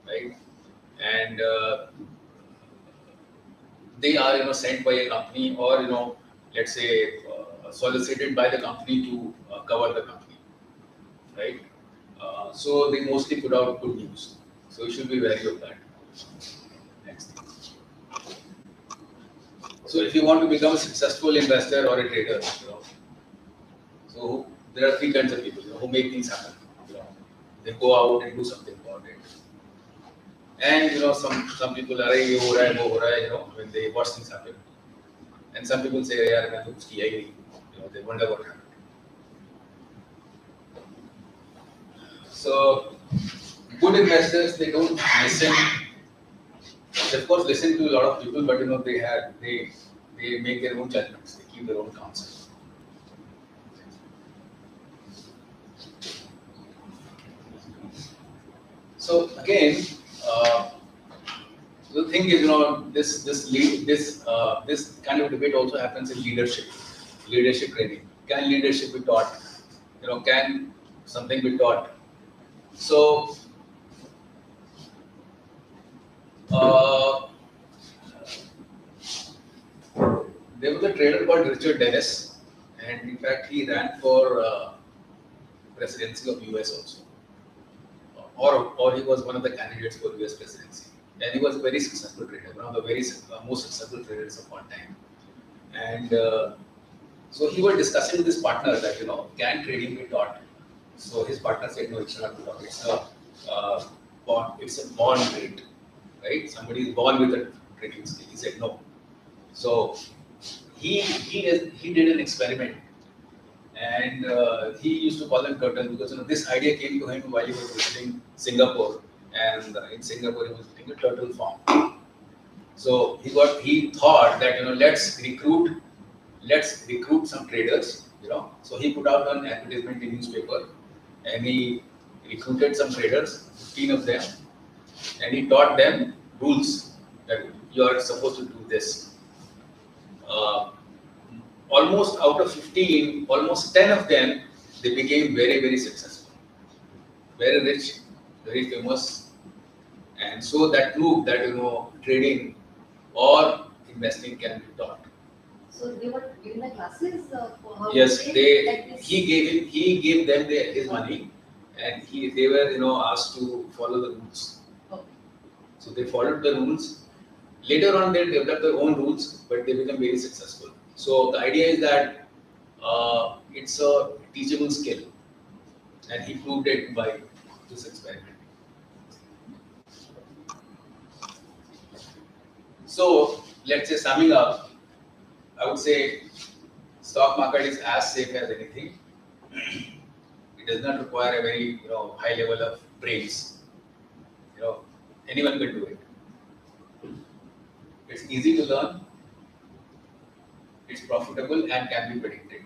right, and they are, sent by a company or, let's say, solicited by the company to cover the company, right? So they mostly put out good news. So you should be wary of that. Next thing. So if you want to become a successful investor or a trader, so there are 3 kinds of people who make things happen. They go out and do something about it. And some people are ye ho raha hai, wo ho raha hai, when they watch things happen. And some people say, yaar main to kuch kiya hi nahi. They wonder what happened. So good investors, they don't listen. They of course listen to a lot of people, but they make their own judgments. They keep their own counsel. So again, the thing is, this kind of debate also happens in leadership training. Can leadership be taught? Can something be taught? So uh, there was a trader called Richard Dennis, and in fact he ran for presidency of US also, or he was one of the candidates for US presidency, and he was a very successful trader, one of the most successful traders of all time. And so he was discussing with his partner that can trading be taught? So his partner said no, it's not taught. It's a born trait, right? Somebody is born with a trading skill. He said no. So he did an experiment, and he used to call them turtles because this idea came to him while he was visiting Singapore, and in Singapore he was visiting a turtle farm. So he thought that let's recruit some traders. So he put out an advertisement in newspaper, and he recruited some traders, 15 of them, and he taught them rules that you are supposed to do this. Almost out of 15, almost 10 of them, they became very, very successful, very rich, very famous. And so that proved that trading or investing can be taught. So they were giving the classes for how Yes, to trade like this? he gave them his money, and they were asked to follow the rules. Okay. So they followed the rules. Later on, they developed their own rules, but they become very successful. So the idea is that it's a teachable skill, and he proved it by this experiment. So let's say, summing up, I would say stock market is as safe as anything. It does not require a very high level of brains. Anyone can do it. It's easy to learn. It's profitable and can be predicted.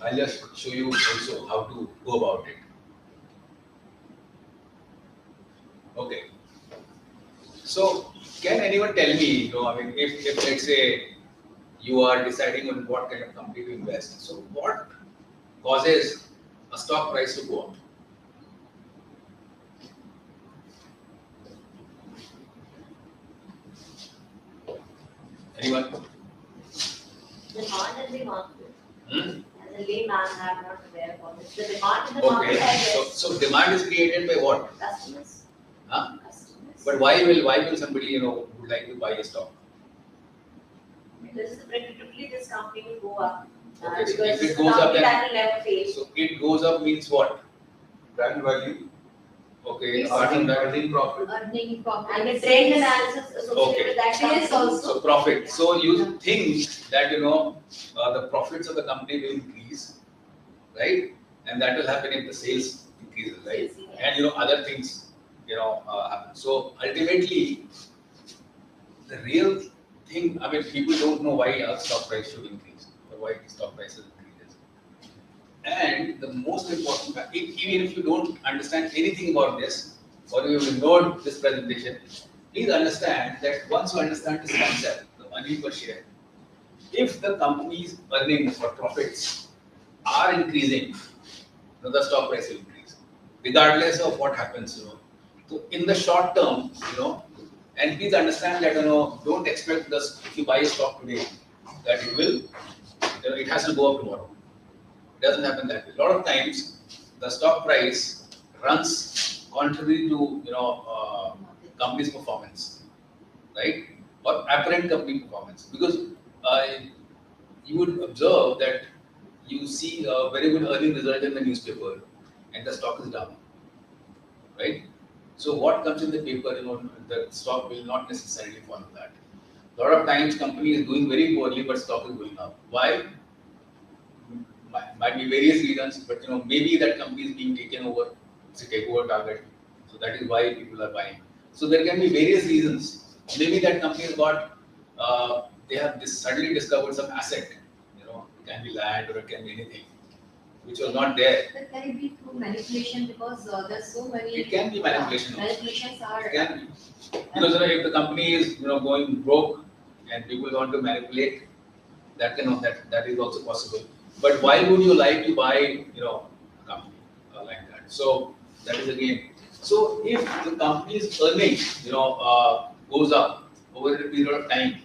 I'll just show you also how to go about it. Okay. So can anyone tell me, if let's say you are deciding on what kind of company to invest, so what causes a stock price to go up? Anyone? Demand in the market. Hmm? As a layman, I'm not aware of this. The demand in the market, Okay. I guess. So demand is created by what? Customers. Huh? Customers. But why will somebody would like to buy a stock? Because predictably this company will go up. Okay, so Because if it it's a goes up, company then that will never fail. so it goes up means what? Brand value, Okay, Yes. apart from that, earning profit. Earning profit. And the trend analysis associated Okay. with that Yes, company. also. so profit. So you think that the profits of the company will increase, right? And that will happen if the sales increases, right? Sales, And other things happen. So ultimately, the real thing, people don't know why our stock price should increase or why the stock prices increases. And the most important fact, even if you don't understand anything about this, or you have ignored this presentation, please understand that once you understand this concept, the money per share, if the company's earnings or profits are increasing, the stock price will increase, regardless of what happens. So in the short term, and please understand that don't expect this if you buy a stock today that it will, it has to go up tomorrow. It doesn't happen that way. A lot of times, the stock price runs contrary to company's performance, right? Or apparent company performance, because you would observe that you see a very good earning result in the newspaper, and the stock is down, right? So what comes in the paper, the stock will not necessarily follow that. A lot of times, company is doing very poorly, but stock is going up. Why? Might be various reasons, but maybe that company is being taken over. It's a takeover target, so that is why people are buying. So there can be various reasons. Maybe that company has got, they have suddenly discovered some asset. It can be land or it can be anything. which was not there. But can it be through manipulation because there's so many. It can be manipulation also. Manipulations are. It can be. Because if the company is going broke and people want to manipulate, that is also possible. But why would you like to buy a company like that? So that is again. So if the company's earnings goes up over a period of time,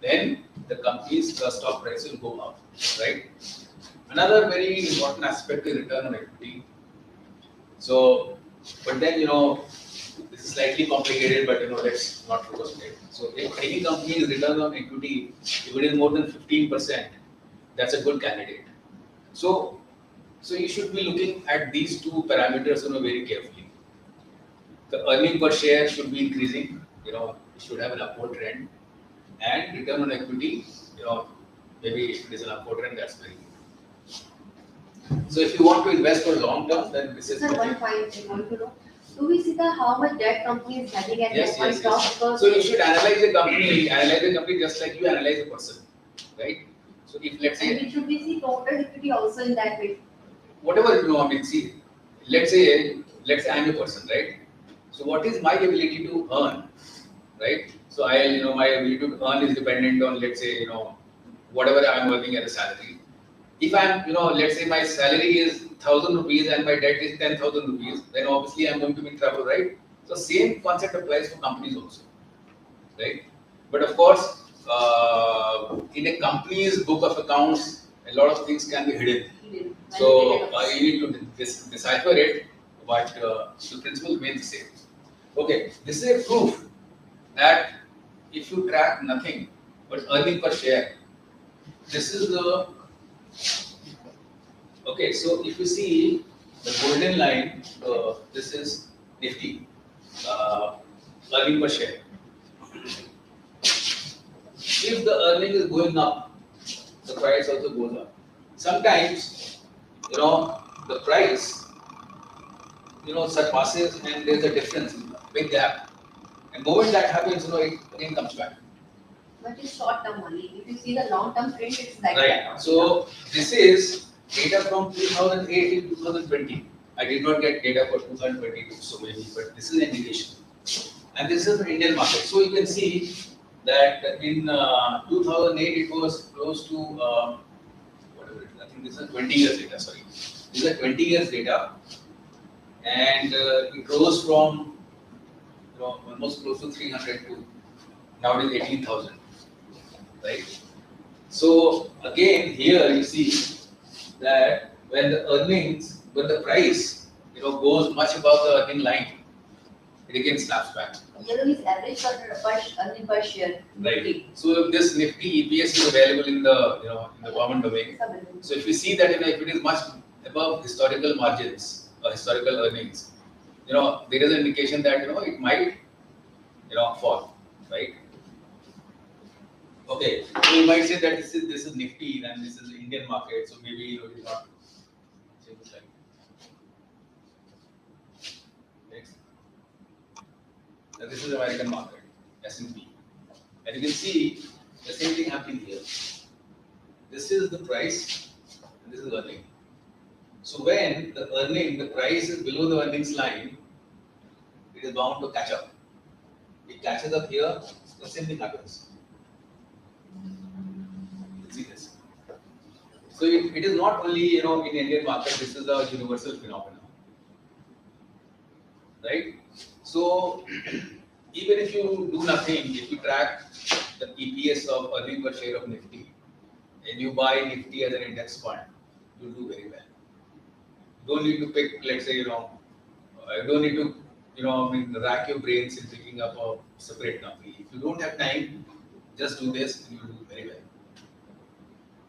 then the company's stock price will go up, right? Another very important aspect is return on equity. So, but then this is slightly complicated, but let's not focus on it. So, if any company's return on equity, if it is more than 15%, that's a good candidate. So you should be looking at these two parameters very carefully. The earning per share should be increasing, it should have an upward trend, and return on equity, maybe if it is an upward trend, that's very good. So if you want to invest for long term, then this is. Sir, one fine thing I want to know. Do we see how much debt company is having at Yes, that point yes, of yes. because So you should analyze the company just like you analyze a person, right? So if let's and say we should be see total equity also in that way. whatever see, let's say I'm a person, right? So what is my ability to earn, right? So my ability to earn is dependent on, let's say, whatever I'm earning as a salary. If I'm, let's say my salary is 1,000 rupees and my debt is 10,000 rupees, then obviously I'm going to be in trouble, right? So same concept applies for companies also, right? But of course, in a company's book of accounts, a lot of things can be hidden. So you need to decipher it, but the principle remains the same. Okay, this is a proof that if you track nothing but earning per share, this is the. Okay, so if you see the golden line, this is Nifty, earning per share. If the earning is going up, the price also goes up. Sometimes, the price, surpasses and there's a difference, big gap. And moment that happens, it again comes back. But it's short term only. If you see the long term trend, it's like Right. that. So this is data from 2008 to 2020. I did not get data for 2022 so maybe, but this is an indication. And this is the Indian market. So you can see that in 2008 it was close to whatever it is. I think this is 20 years data. Sorry, this is 20 years data, and it rose from almost close to 300 to now it is 18,000. Right. So again, here you see that when the price goes much above the earning line, it again snaps back. Yellow is average earning per share. Right. So this Nifty EPS is available in the in the common domain. So if you see that if it is much above historical margins or historical earnings, there is an indication that it might fall, right? Okay, so you might say that this is Nifty and this is the Indian market, so maybe it is not. Next. Now this is American market, S&P, and you can see the same thing happening here. This is the price, and this is earning. So when the price is below the earnings line, it is bound to catch up. It catches up here, the same thing happens. See this. So it is not only in Indian market. This is a universal phenomenon, right? So even if you do nothing, if you track the EPS of earning per share of Nifty, and you buy Nifty as an index fund, you do very well. You don't need to pick, let's say, you don't need to rack your brains in picking up a separate company. If you don't have time, just do this and you will do very well.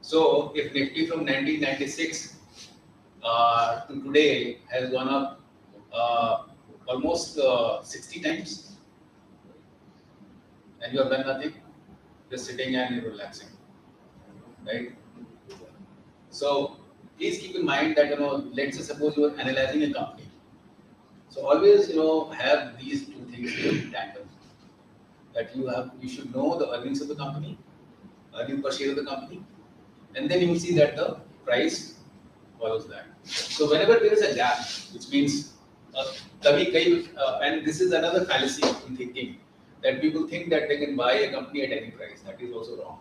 So if Nifty from 1996 to today has gone up almost 60 times, and you have done nothing, just sitting and you're relaxing, right? So please keep in mind that let's say suppose you are analyzing a company. So always have these two things in tandem. That you should know the earnings of the company, earning per share of the company, and then you will see that the price follows that. So whenever there is a gap, which means and this is another fallacy in thinking, that people think that they can buy a company at any price. That is also wrong.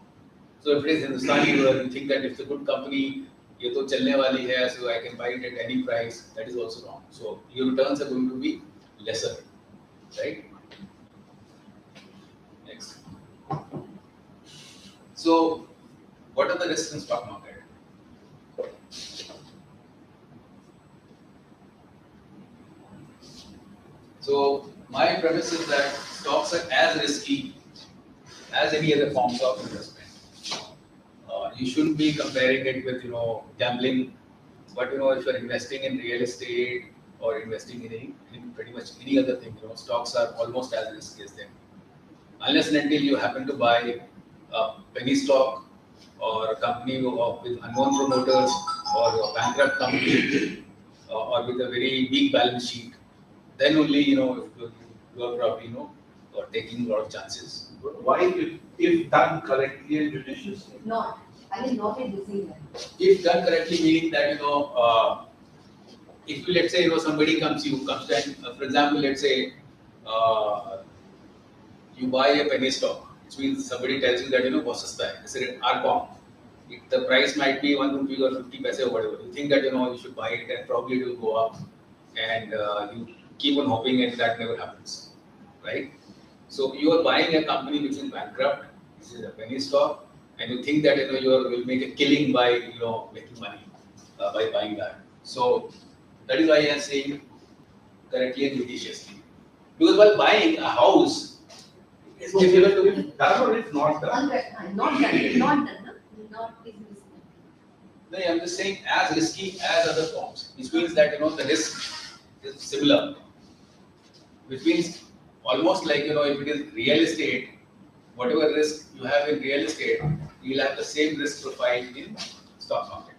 So if it is Hindustani, you think that if it's a good company, ये तो चलने वाली है, so I can buy it at any price. That is also wrong. So your returns are going to be lesser, right? Next. So what are the risks in stock market? So my premise is that stocks are as risky as any other forms of investment. You shouldn't be comparing it with gambling, but if you're investing in real estate or investing in pretty much any other thing, stocks are almost as risky as them. Unless and until you happen to buy a penny stock or a company with unknown promoters or a bankrupt company or with a very weak balance sheet, then only if you are probably taking a lot of chances. But why, if done correctly and judiciously? Not. I mean, not in this way. If done correctly, meaning that if you, let's say somebody comes to for example, let's say you buy a penny stock, which means somebody tells you that बहुत सस्ता है, जैसे RCOM, the price might be 1 rupee or 50 paise or whatever. You think that you should buy it and probably it will go up, and you keep on hoping, and that never happens, right? So you are buying a company which is bankrupt, this is a penny stock, and you think that you will make a killing by making money by buying that. So that is why I am saying correctly and judiciously. Because while buying a house, it's difficult to be Done or if not done? Not done. Not done. Not business. No, I'm just saying as risky as other forms, which means that the risk is similar. Which means almost like if it is real estate, whatever risk you have in real estate, you'll have the same risk profile in stock market.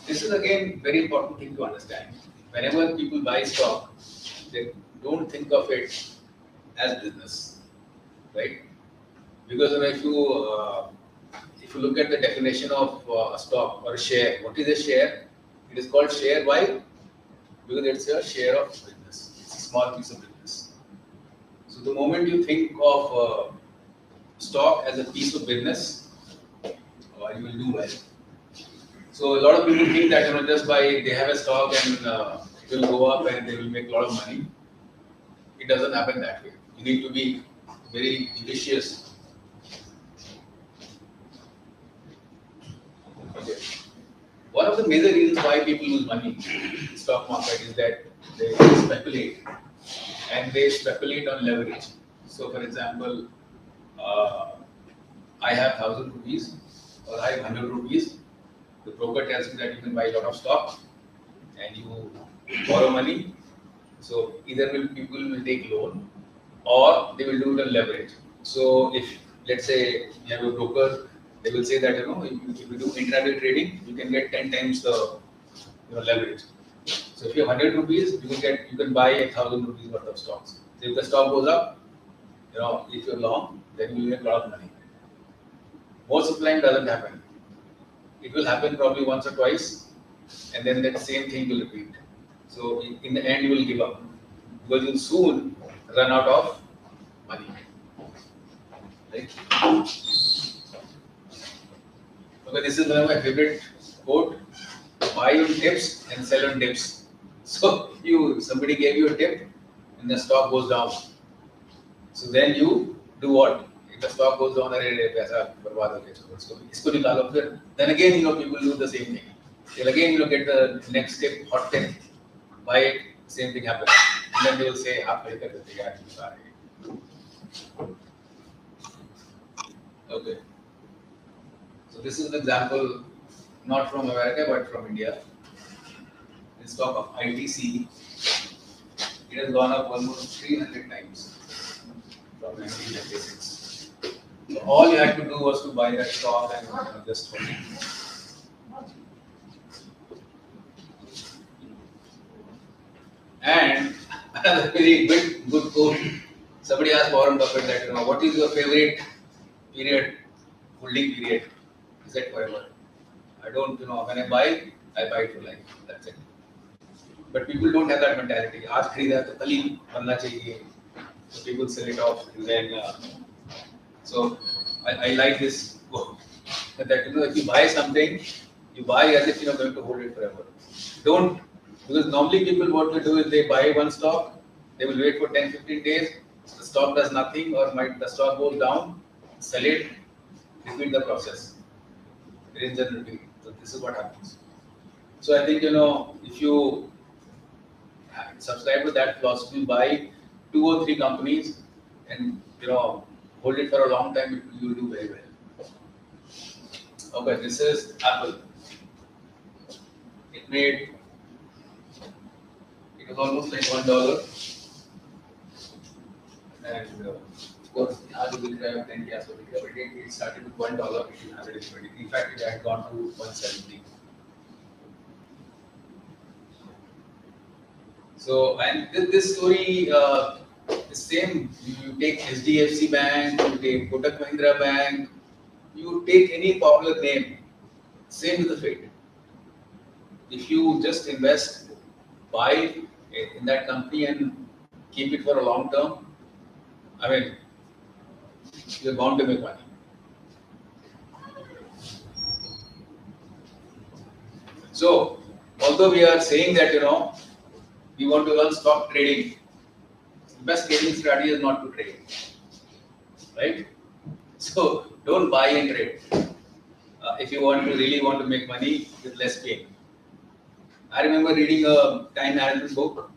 This is again very important thing to understand. Whenever people buy stock, they don't think of it as business, right? Because if you look at the definition of a stock or a share, what is a share? It is called share. Why? Because it's a share of business. It's a small piece of business. So the moment you think of stock as a piece of business, you will do well. So a lot of people think that just they have a stock and it will go up and they will make a lot of money. It doesn't happen that way. You need to be very judicious. Okay. One of the major reasons why people lose money in stock market is that they speculate, and they speculate on leverage. So, for example, I have 1,000 rupees or I have 100 rupees. The broker tells me that you can buy a lot of stock and you borrow money. So either people will take loan or they will do it on leverage. So if let's say you have a broker, they will say that if you do intraday trading, you can get 10 times the leverage. So if you have 100 rupees, you can buy 1,000 rupees worth of stocks. So if the stock goes up, if you're long, then you will make a lot of money. Most of the time doesn't happen. It will happen probably once or twice, and then that same thing will repeat. So in the end, you will give up because you'll soon run out of money. Right? Okay, this is one of my favorite quote: "Buy on tips and sell on dips." So somebody gave you a tip, and the stock goes down. So then you do what? If the stock goes down, पैसा बर्बाद हो गया, इसको निकालो फिर. Then again, people do the same thing. They'll again, get the next tip, hot tip, buy it, same thing happens. And then they will say, आप पहले कर देते यार, sorry. Okay. So this is an example, not from America but from India. The stock of ITC, it has gone up almost 300 times from 1996. So all you had to do was to buy that stock and just hold it. And another very good quote. Somebody asked Warren Buffett that what is your favorite period, holding period? is it forever. I don't, when I buy it for life. That's it. But people don't have that mentality. आज खरीदा तो कल ही बनना चाहिए. So people sell it off and then. So I like this quote that if you buy something, you buy as if you're going to hold it forever. Don't, because normally people what they do is they buy one stock, they will wait for 10-15 days, the stock does nothing or the stock goes down, sell it, repeat the process. Rinse and repeat. So this is what happens. So I think if you subscribe to that philosophy, buy 2 or 3 companies and hold it for a long time, you will do very well. Okay, this is Apple. It was almost like $1, and of course, आज भी बिक रहा है 10 के आसपास बिक रहा है, but it started with $1, it is 120. In fact, it had gone to 170. So, and this story, the same. You take HDFC Bank, you take Kotak Mahindra Bank, you take any popular name, same with the fate. If you just invest, buy in that company and keep it for a long term, I mean, you're bound to make money. So, although we are saying that we want to learn stock trading, the best trading strategy is not to trade, right? So don't buy and trade if you really want to make money with less pain. I remember reading a time management book.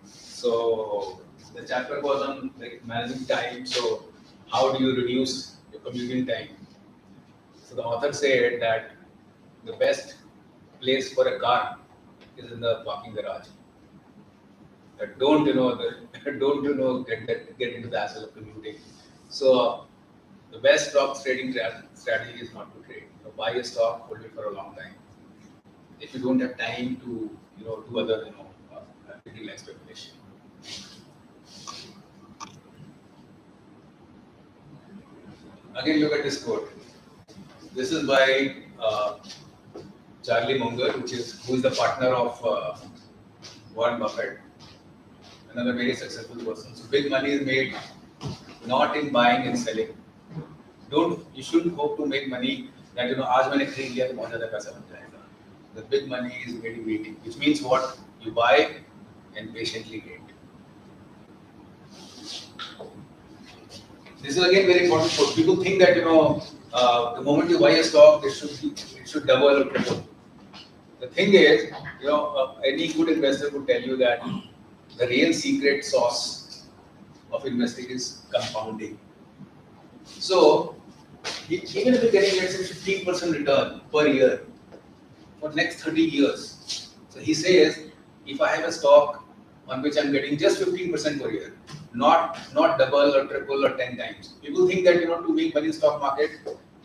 So the chapter was on like managing time. So how do you reduce your commuting time? So the author said that the best place for a car is in the parking garage. Don't get into the hassle of commuting. So the best stock trading strategy is not to trade. Buy a stock, hold it for a long time. If you don't have time to do other activity like speculation. Again, look at this quote. This is by Charlie Munger, who is the partner of Warren Buffett, another very successful person. So big money is made not in buying and selling. You shouldn't hope to make money that आज मैंने खरीद लिया तो बहुत ज़्यादा पैसा बन जाएगा. The big money is made in waiting, which means what? You buy and patiently wait. This is again very important quote. People think that the moment you buy a stock, it should double or triple. The thing is, any good investor would tell you that the real secret sauce of investing is compounding. So, even if you're getting, let's say, 15% return per year for next 30 years, so he says, if I have a stock on which I'm getting just 15% per year, not double or triple or 10 times. People think that to make money in stock market,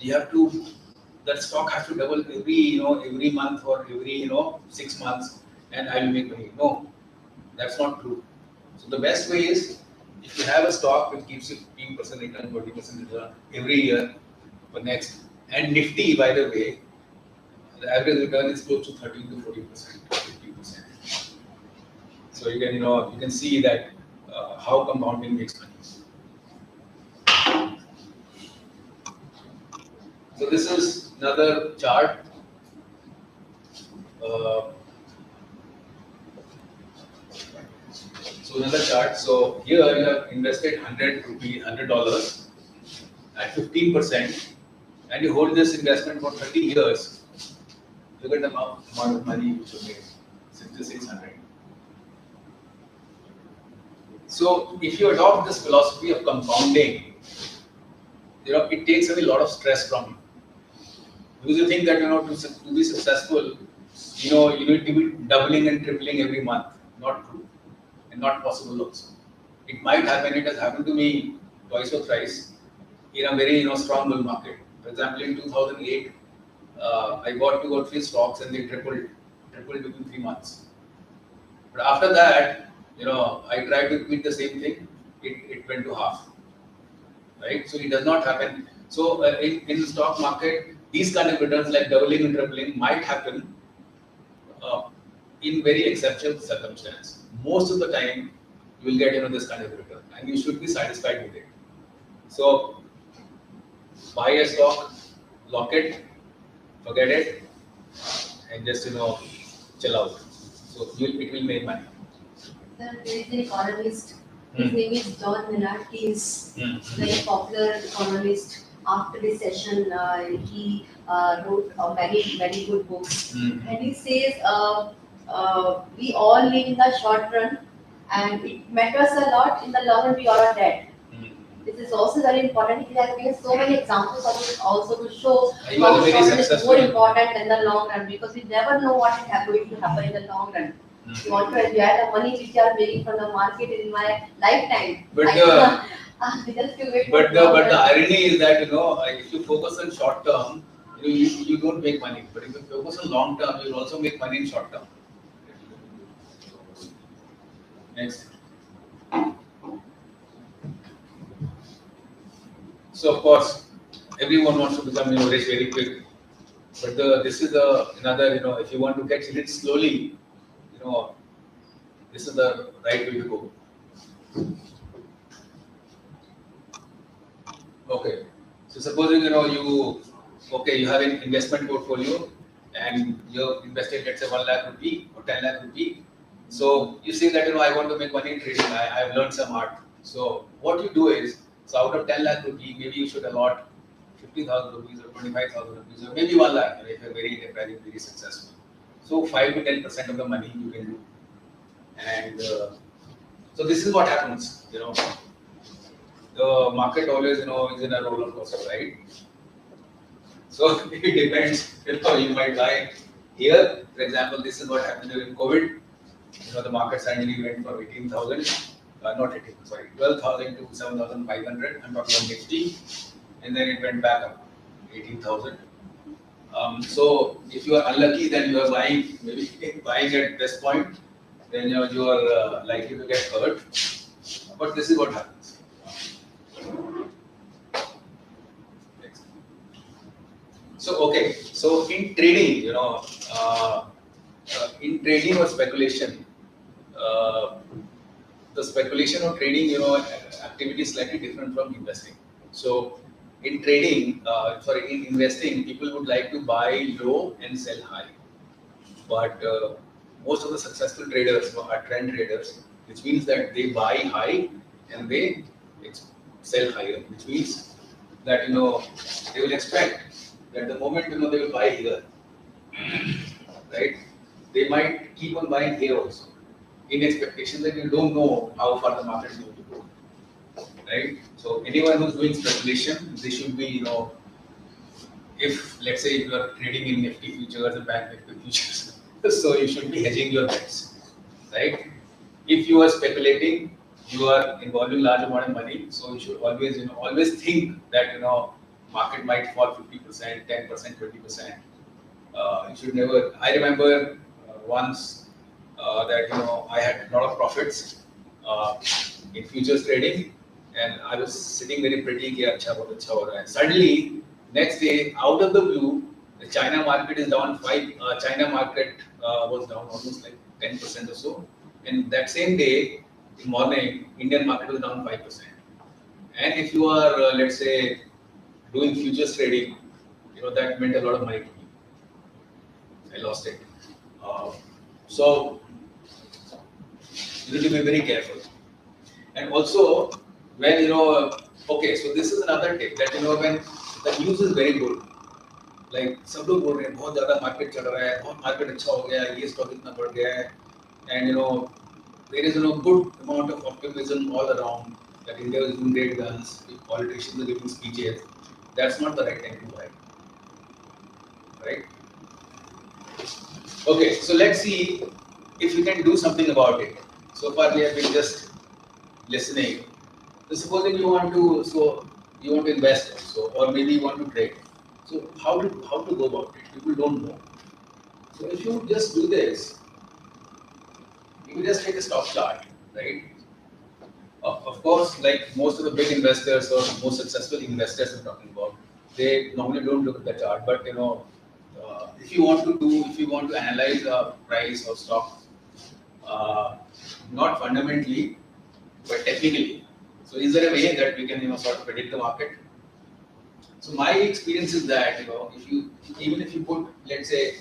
that stock has to double every month or every 6 months, and I will make money. No, that's not true. So the best way is if you have a stock which gives you 15% return, 20% return every year for next, and Nifty, by the way, the average return is close to 13 to 14%, 15%. So you can see that how compounding makes money. So this is another chart. So another chart. So here you have invested $100 at 15%, and you hold this investment for 30 years. Look at the amount of money which you made, 6,600. So if you adopt this philosophy of compounding, it takes away a lot of stress from you. Because you think that to be successful, you need to be doubling and tripling every month. Not true, and not possible also. It might happen. It has happened to me twice or thrice in a very strong bull market. For example, in 2008, I got 2 or 3 stocks and they tripled within 3 months. But after that, I tried to repeat the same thing. It went to half. Right? So it does not happen. So in the stock market, these kind of returns like doubling and tripling might happen uh, in very exceptional circumstance. Most of the time, you will get this kind of return, and you should be satisfied with it. So buy a stock, lock it, forget it, and just chill out. So it will make money. There is an economist. His name is John Maynard. He is very popular economist. After this session, he wrote many good books. And he says we all live in the short run, and it matters a lot in the long run. We are dead. This is also very important. He has given so many examples of it also to show He how was a very short run is successful. more important than the long run, because we never know what is going to happen in the long run. You want to enjoy the money which you are making from the market in my lifetime. But Just to wait but for the long but the run. irony is that if you focus on short term, you don't make money. But if you focus on long term, you'll also make money in short term. Next. So of course, everyone wants to become rich very quick. But this is another if you want to get rich slowly, this is the right way to go. Okay. So supposing you have an investment portfolio and you're invested, let's say 1 lakh rupee or 10 lakh rupee. So you say that I want to make money in trading. I've learned some art. So what you do is, so out of 10 lakh rupee, maybe you should allot 50,000 rupees or 25,000 rupees or maybe 1 lakh if you're very enterprising, very successful. So 5 to 10% of the money you can do. And so this is what happens. The market always, is in a roller coaster, right? So it depends. You might buy here. For example, this is what happened during COVID. The market suddenly went from 18,000, not 18, sorry, 12,000 to 7,500. I'm talking about Nifty, and then it went back up 18,000. So if you are unlucky, then you are buying at this point, then you are likely to get hurt. But this is what happens. So so in trading, in trading or speculation, the speculation or trading, activity is slightly different from investing. So in trading, in investing, people would like to buy low and sell high. But most of the successful traders are trend traders, which means that they buy high and they sell higher, which means that they will expect that the moment they will buy here, right? They might keep on buying here also, in expectation that you don't know how far the market is going to go, right? So anyone who's doing speculation, they should be if let's say you are trading in Nifty futures and Bank Nifty futures, so you should be hedging your bets, right? If you are speculating, you are involving large amount of money, so you should always think that market might fall 50%, 10%, 20%. You should never. I remember once that I had a lot of profits in futures trading, and I was sitting very pretty. Ki, acha ho raha hai. Suddenly, next day, out of the blue, the China market is down 5. China market was down almost like 10% or so, and that same day, in morning, Indian market was down 5%. And if you are, let's say, doing futures trading, that meant a lot of money to me. I lost it. So you need to be very careful. And also, when okay, so this is another tip that when the news is very good, like सब लोग बोल रहे हैं बहुत ज़्यादा market चढ़ रहा है, बहुत market अच्छा हो गया है, ये stock इतना बढ़ गया है, and there is good amount of optimism all around that India is doing great guns, politicians are giving speeches. That's not the right time to buy, right? Okay, so let's see if we can do something about it. So far we have been just listening. So supposing you want to invest also, or maybe you want to trade. So how to go about it? People don't know. So if you just do this, you just take a stock chart, right? Of course, like most of the big investors or most successful investors I'm talking about, they normally don't look at the chart. But if you want to analyze a price or stock, not fundamentally, but technically. So is there a way that we can sort of predict the market? So my experience is that if you even if you put, let's say,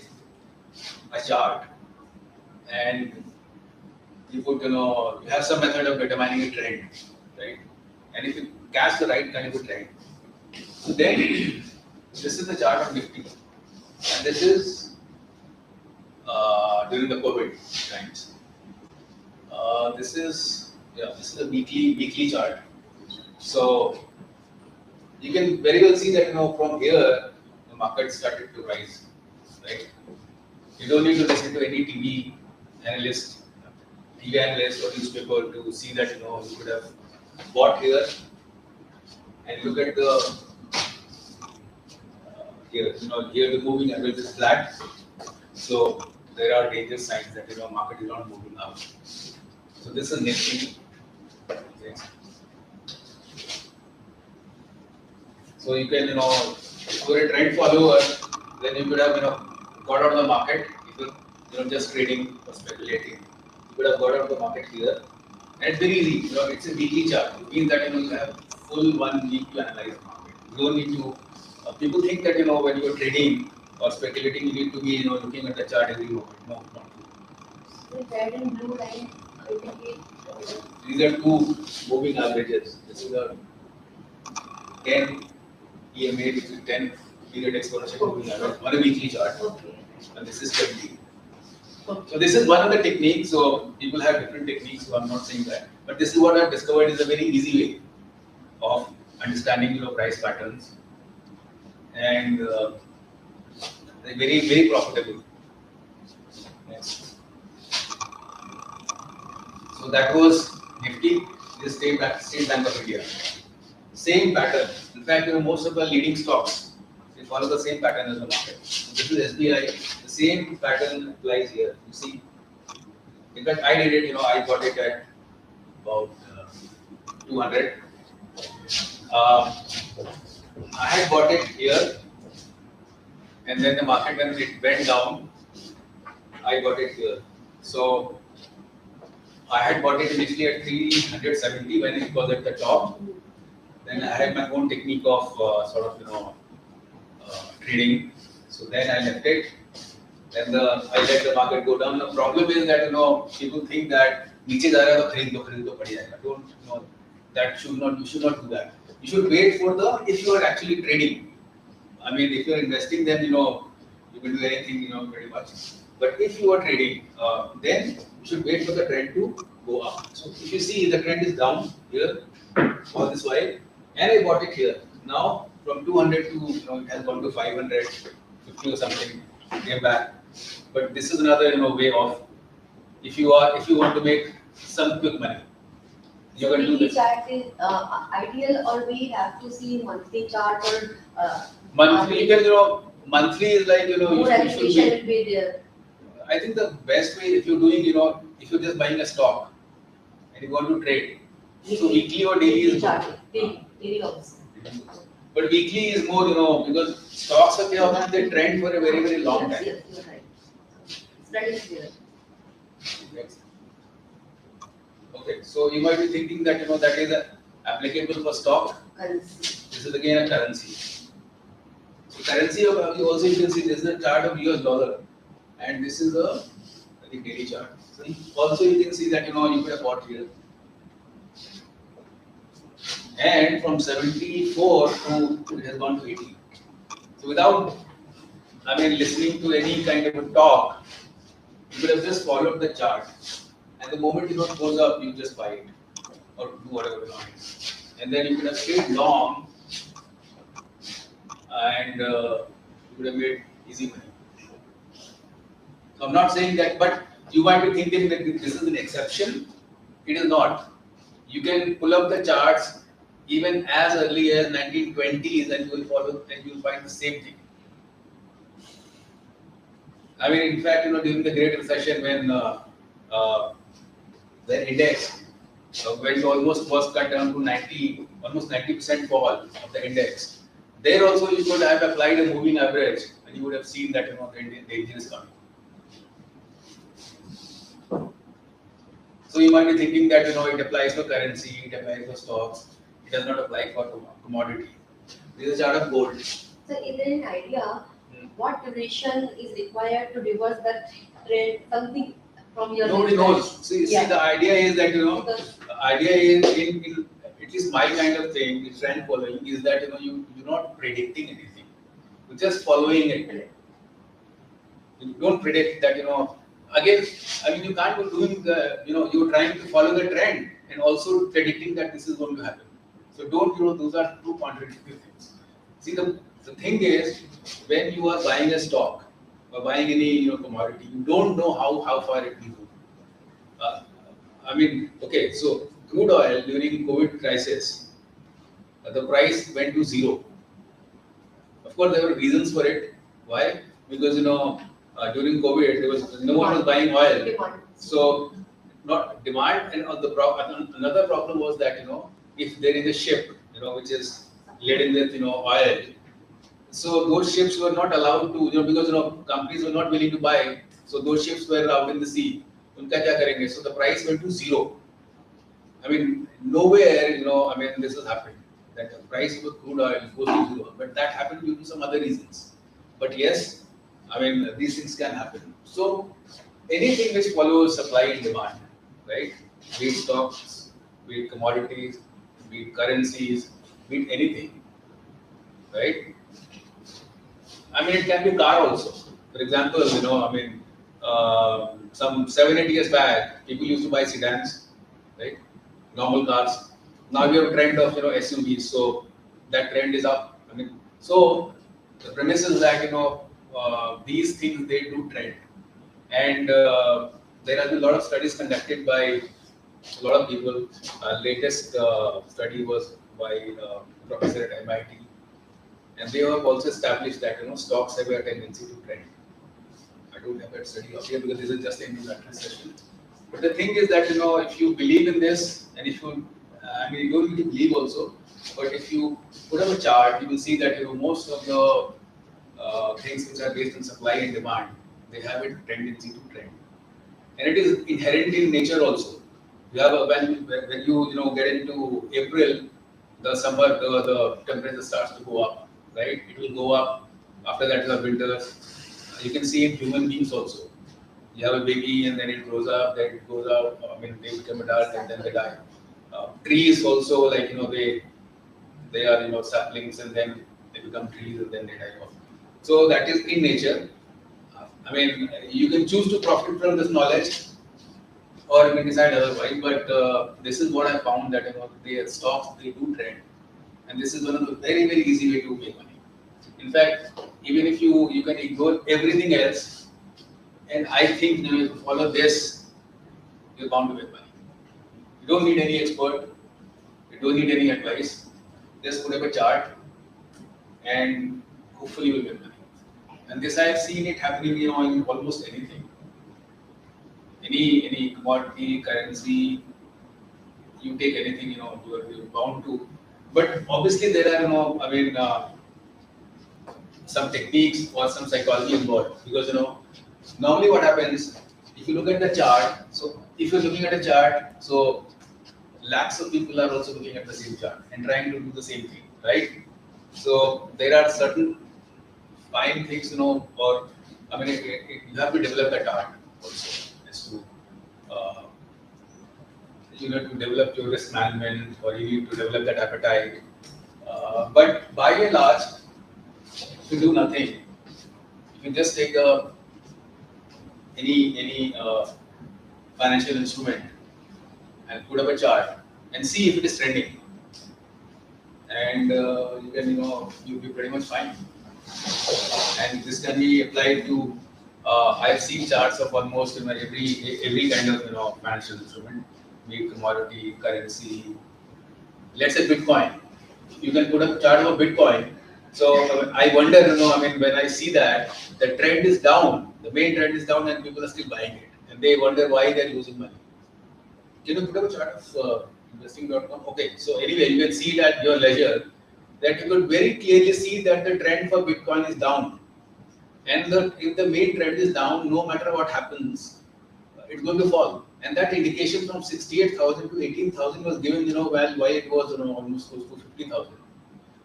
a chart, and you put you have some method of determining a trend, right? And if you catch the right kind of a trend, so then this is the chart of Nifty, and this is during the COVID times. This is a weekly chart. So you can very well see that from here the market started to rise, right? You don't need to listen to any analyst, TV analyst or newspaper to see that you could have bought here and look at the here the moving average is flat. So there are danger signs that market is not moving up. So this is Nifty. Okay. So you can if you're a trend follower, then you could have got out of the market. If you're just trading or speculating, you could have got out of the market here. And it's very easy. It's a weekly chart. It means that you have full 1 week to analyze the market. You don't need to. People think that when you're trading or speculating, you need to be looking at the chart every moment. No, not true. The red and blue line indicate. These are two moving averages. This is a 10 EMA, which is 10 period exponential moving average on a weekly chart, Okay. and this is 20. So this is one of the techniques. So people have different techniques. So I'm not saying that, but this is what I've discovered is a very easy way of understanding price patterns, and very profitable. Next. So that was Nifty. This State Bank of India. Same pattern. In fact, most of the leading stocks, they follow the same pattern as the market. This is SBI. The same pattern applies here. You see. In fact, I did it. I got it at about 200. I had bought it here, and then the market, when it went down, I got it here. So I had bought it initially at 370 when it was at the top. Then I had my own technique of trading. So then I left it. Then I let the market go down. The problem is that people think that नीचे जा रहा है तो खरीद लो पड़ जाएगा. Don't that should not you should not do that. You should wait for if you are actually trading. I mean, if you are investing, then you can do anything pretty much. But if you are trading, then you should wait for the trend to go up. So if you see the trend is down here all this while, and I bought it here. Now from 200 to it has gone to 500, 50 or something, came back. But this is another way of if you want to make some quick money, you can do Weekly this. chart is ideal, or we have to see monthly chart or Monthly, you can monthly is like more you should education be. will be there. I think the best way if you're doing if you're just buying a stock and you want to trade, so weekly or daily Weekly is chart, good. daily also. But weekly is more because stocks are क्या they trend for a very long Yes, time. yes, you're right. That is clear. Next. Okay, so you might be thinking that that is applicable for stock. Currency. This is again a currency. So currency you also you can see this is a chart of US dollar, and this is a daily chart. So also you can see that you could have bought here, and from 74 to it has gone to 80. So without listening to any kind of a talk, you could have just followed the chart, and the moment it goes up, you just buy it or do whatever you want, and then you could have stayed long, and you could have made easy money. So I'm not saying that, but you might be thinking that this is an exception. It is not. You can pull up the charts even as early as 1920s, and you will follow, and you will find the same thing. In fact, during the Great Recession, when the index went almost was cut down to 90, almost 90% fall of the index, There also you could have applied a moving average, and you would have seen that the engine is coming. So you might be thinking that it applies for currency, it applies for stocks, it does not apply for commodity. This is a chart of gold. So is there an idea what duration is required to reverse that trend? Something from your Nobody knows. See, the idea is that Because the idea is in at least my kind of thing, the trend following is that you're not predicting anything. You're just following it. You don't predict that again. I mean, you can't be doing the you're trying to follow the trend and also predicting that this is going to happen. So don't those are two contradictory things. See, the thing is, when you are buying a stock or buying any commodity, you don't know how far it will go. I mean, okay, so crude oil during COVID crisis, the price went to zero. Of course, there were reasons for it. Why? Because during COVID, there was no one was buying oil, demand. so not demand, and another problem was that if there is a ship which is laden with oil, so those ships were not allowed to because companies were not willing to buy, so those ships were out in the sea. उनका क्या करेंगे? So the price went to zero. I mean, nowhere I mean this has happened that the price of crude oil goes to zero, but that happened due to some other reasons. But yes, I mean these things can happen. So anything which follows supply and demand, right? Be it stocks, be it commodities, be it currencies, be it anything, right? I mean, it can be car also. For example, I mean, some 7-8 years back, people used to buy sedans, right? Normal cars. Now we have a trend of SUVs, so that trend is up. I mean, so the premise is that these things they do trend, and there have been a lot of studies conducted by a lot of people. Latest study was by professor at MIT. And they have also established that stocks have a tendency to trend. I don't have that study up here because this is just an introductory session. But the thing is that if you believe in this, and if you, I mean, you don't need to believe also, but if you put up a chart, you will see that most of the things which are based on supply and demand, they have a tendency to trend, and it is inherent in nature also. You have when you get into April, the summer the temperature starts to go up. Right, it will go up. After that, the winter. You can see in human beings also. You have a baby, and then it grows up. Then it goes up. I mean, they become adult, and then they die. Trees also, like they are saplings, and then they become trees, and then they die off. So that is in nature. I mean, you can choose to profit from this knowledge, or you can decide otherwise. But this is what I found that the stocks they do trend. And this is one of the very, very easy way to make money. In fact, even if you can ignore everything else, and I think if you follow this, you're bound to make money. You don't need any expert, you don't need any advice. Just put up a chart, and hopefully you will make money. And this I have seen it happening in almost anything. Any commodity, currency, you take anything, you're bound to. But obviously there are, I mean, some techniques or some psychology involved because normally what happens if you look at the chart. So if you're looking at a chart, so lakhs of people are also looking at the same chart and trying to do the same thing, right? So there are certain fine things, or I mean, you have to develop that art also. As to you need to develop your risk management, or you need to develop that appetite. But by and large, if you do nothing, if you just take any financial instrument and put up a chart and see if it is trending, and you can you'll be pretty much fine. And this can be applied to. I've seen charts of almost every kind of financial instrument. Be it commodity, currency, let's say Bitcoin. You can put a chart of Bitcoin. So I wonder, I mean, when I see that the trend is down, the main trend is down, and people are still buying it, and they wonder why they're losing money. Can you put up a chart of investing.com? Okay, so anyway, you can see that your leisure that you could very clearly see that the trend for Bitcoin is down. And if the main trend is down, no matter what happens, it's going to fall. And that indication from 68,000 to 18,000 was given, why it was, almost close to 50,000.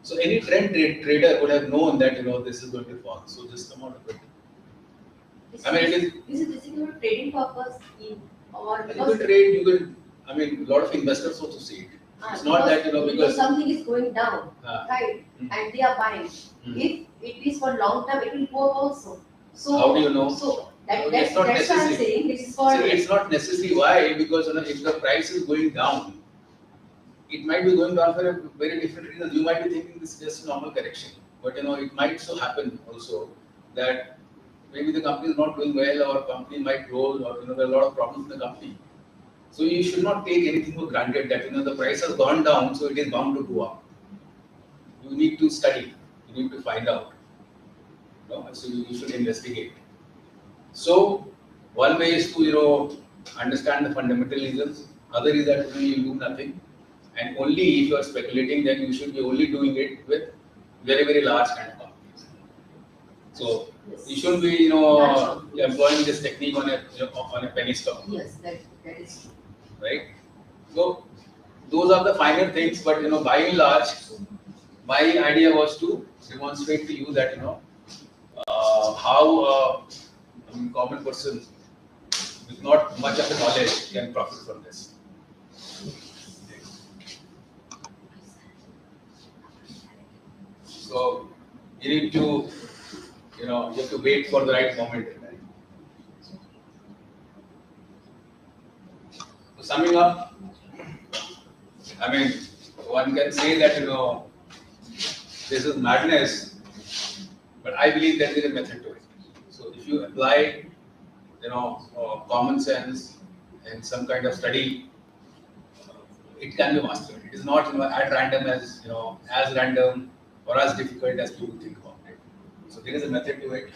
So any trader would have known that, this is going to fall. So just come out of it. I mean, it is. Is it basically for trading purpose or You can trade, a lot of investors also see it. It's not that, because something is going down, right? And they are buying. If it is for long term, it will go up also. So how do you know? So It's that's not why I'm necessary. saying this is for. See, it's not necessary. Why? Because if the price is going down, it might be going down for a very different reason. You might be thinking this is just a normal correction, but it might so happen also that maybe the company is not doing well, or company might roll, or there are a lot of problems in the company. So you should not take anything for granted that the price has gone down, so it is bound to go up. You need to study. You need to find out. So you should investigate. So one way is to understand the fundamental reasons. Other is that you do nothing, and only if you are speculating, then you should be only doing it with very, very large kind of companies. So you shouldn't be employing this technique on a penny stock. Yes, that is true. Right? So those are the finer things, but by and large, my idea was to demonstrate to you that how a common person with not much of a knowledge can profit from this. So you need to, you have to wait for the right moment. So summing up, one can say that this is madness, but I believe there is a method to it. So if you apply, common sense and some kind of study, it can be mastered. It is not at random as random or as difficult as people think about it. So there is a method to it,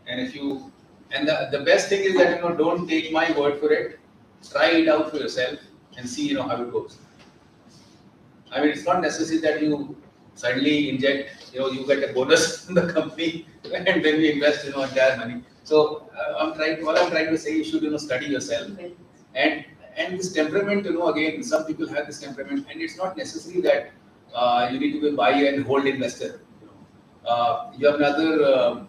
and the best thing is that don't take my word for it. Try it out for yourself and see how it goes. It's not necessary that you suddenly inject, you get a bonus in the company and then you invest entire money. So what I'm trying to say, you should study yourself, and this temperament, again, some people have this temperament, and it's not necessary that you need to be a buy and hold investor. You have another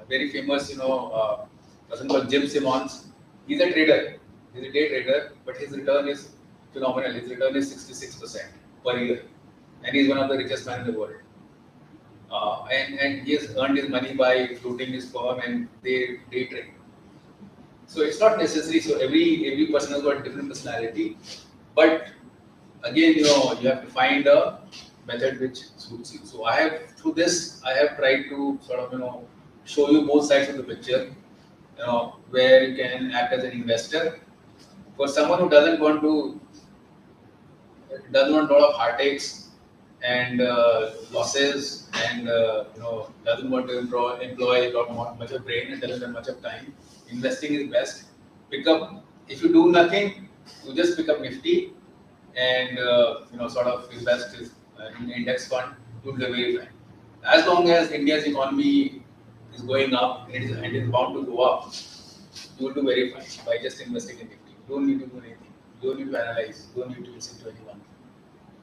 very famous person called Jim Simmons. He's a trader. He's a day trader, but his return is phenomenal. His return is 66% per year, and he's one of the richest men in the world. And he has earned his money by floating his firm and day trade. So it's not necessary. So every person has got a different personality, but again, you have to find a method which suits you. So through this, I have tried to sort of show you both sides of the picture. Where you can act as an investor. For someone who doesn't want a lot of heartaches and losses, and doesn't want to employ much of brain and doesn't have much of time, investing is best. If you do nothing, you just pick up Nifty and sort of invest in index fund. You'll do very fine. As long as India's economy is going up and it is bound to go up, you will do very fine by just investing in Nifty. You don't need to do anything. You don't need to analyze. You don't need to listen to anyone.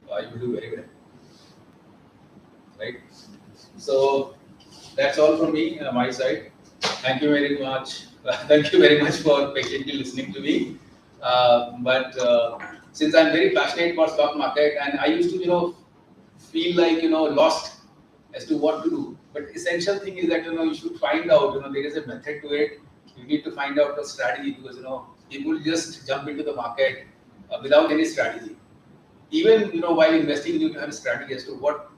You will do very well. Right? So that's all from me, my side. Thank you very much. Thank you very much for patiently listening to me. But since I'm very passionate about stock market, and I used to, feel like lost as to what to do. But essential thing is that you should find out. There is a method to it. You need to find out a strategy, because people just jump into the market without any strategy. Even while investing, you need to have a strategy as to what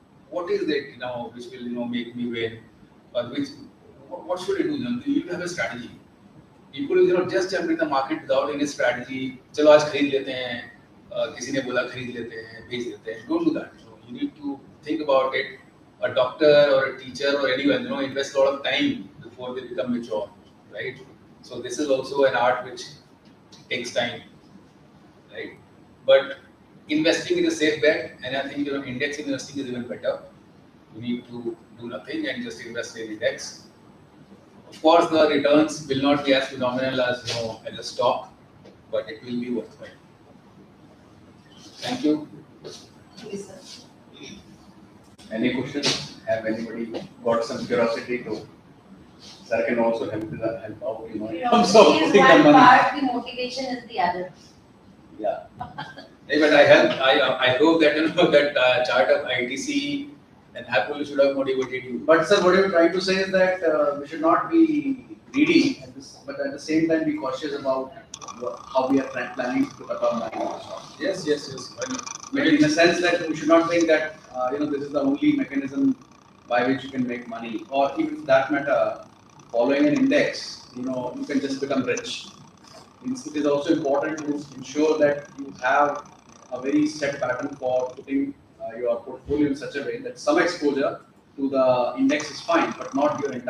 is it which will make me win, or what should I do? You need to have a strategy. People just jump into the market without any strategy. चलो आज खरीद लेते हैं, किसी ने बोला खरीद लेते हैं, बेच लेते हैं. Don't do that. You need to think about it. A doctor or a teacher or anyone, invest a lot of time before they become mature, right? So this is also an art which takes time, right? But investing is a safe bet, and I think index investing is even better. You need to do nothing and just invest in index. Of course, the returns will not be as phenomenal as as a stock, but it will be worthwhile. Thank you. Yes, sir. Any questions? Have anybody got some curiosity to? Sir can also help out, in terms of Curiosity is putting the one money. part, the motivation is the other. Yeah. Hey, but I hope that that chart of ITC and Apple should have motivated you. But sir, what you're trying to say is that we should not be greedy, but at the same time be cautious about how we are planning to put up our money. Yes, yes, yes. But in a sense that we should not think that this is the only mechanism by which you can make money, or even for that matter, following an index, you can just become rich. It is also important to ensure that you have a very set pattern for putting your portfolio in such a way that some exposure to the index is fine, but not your entire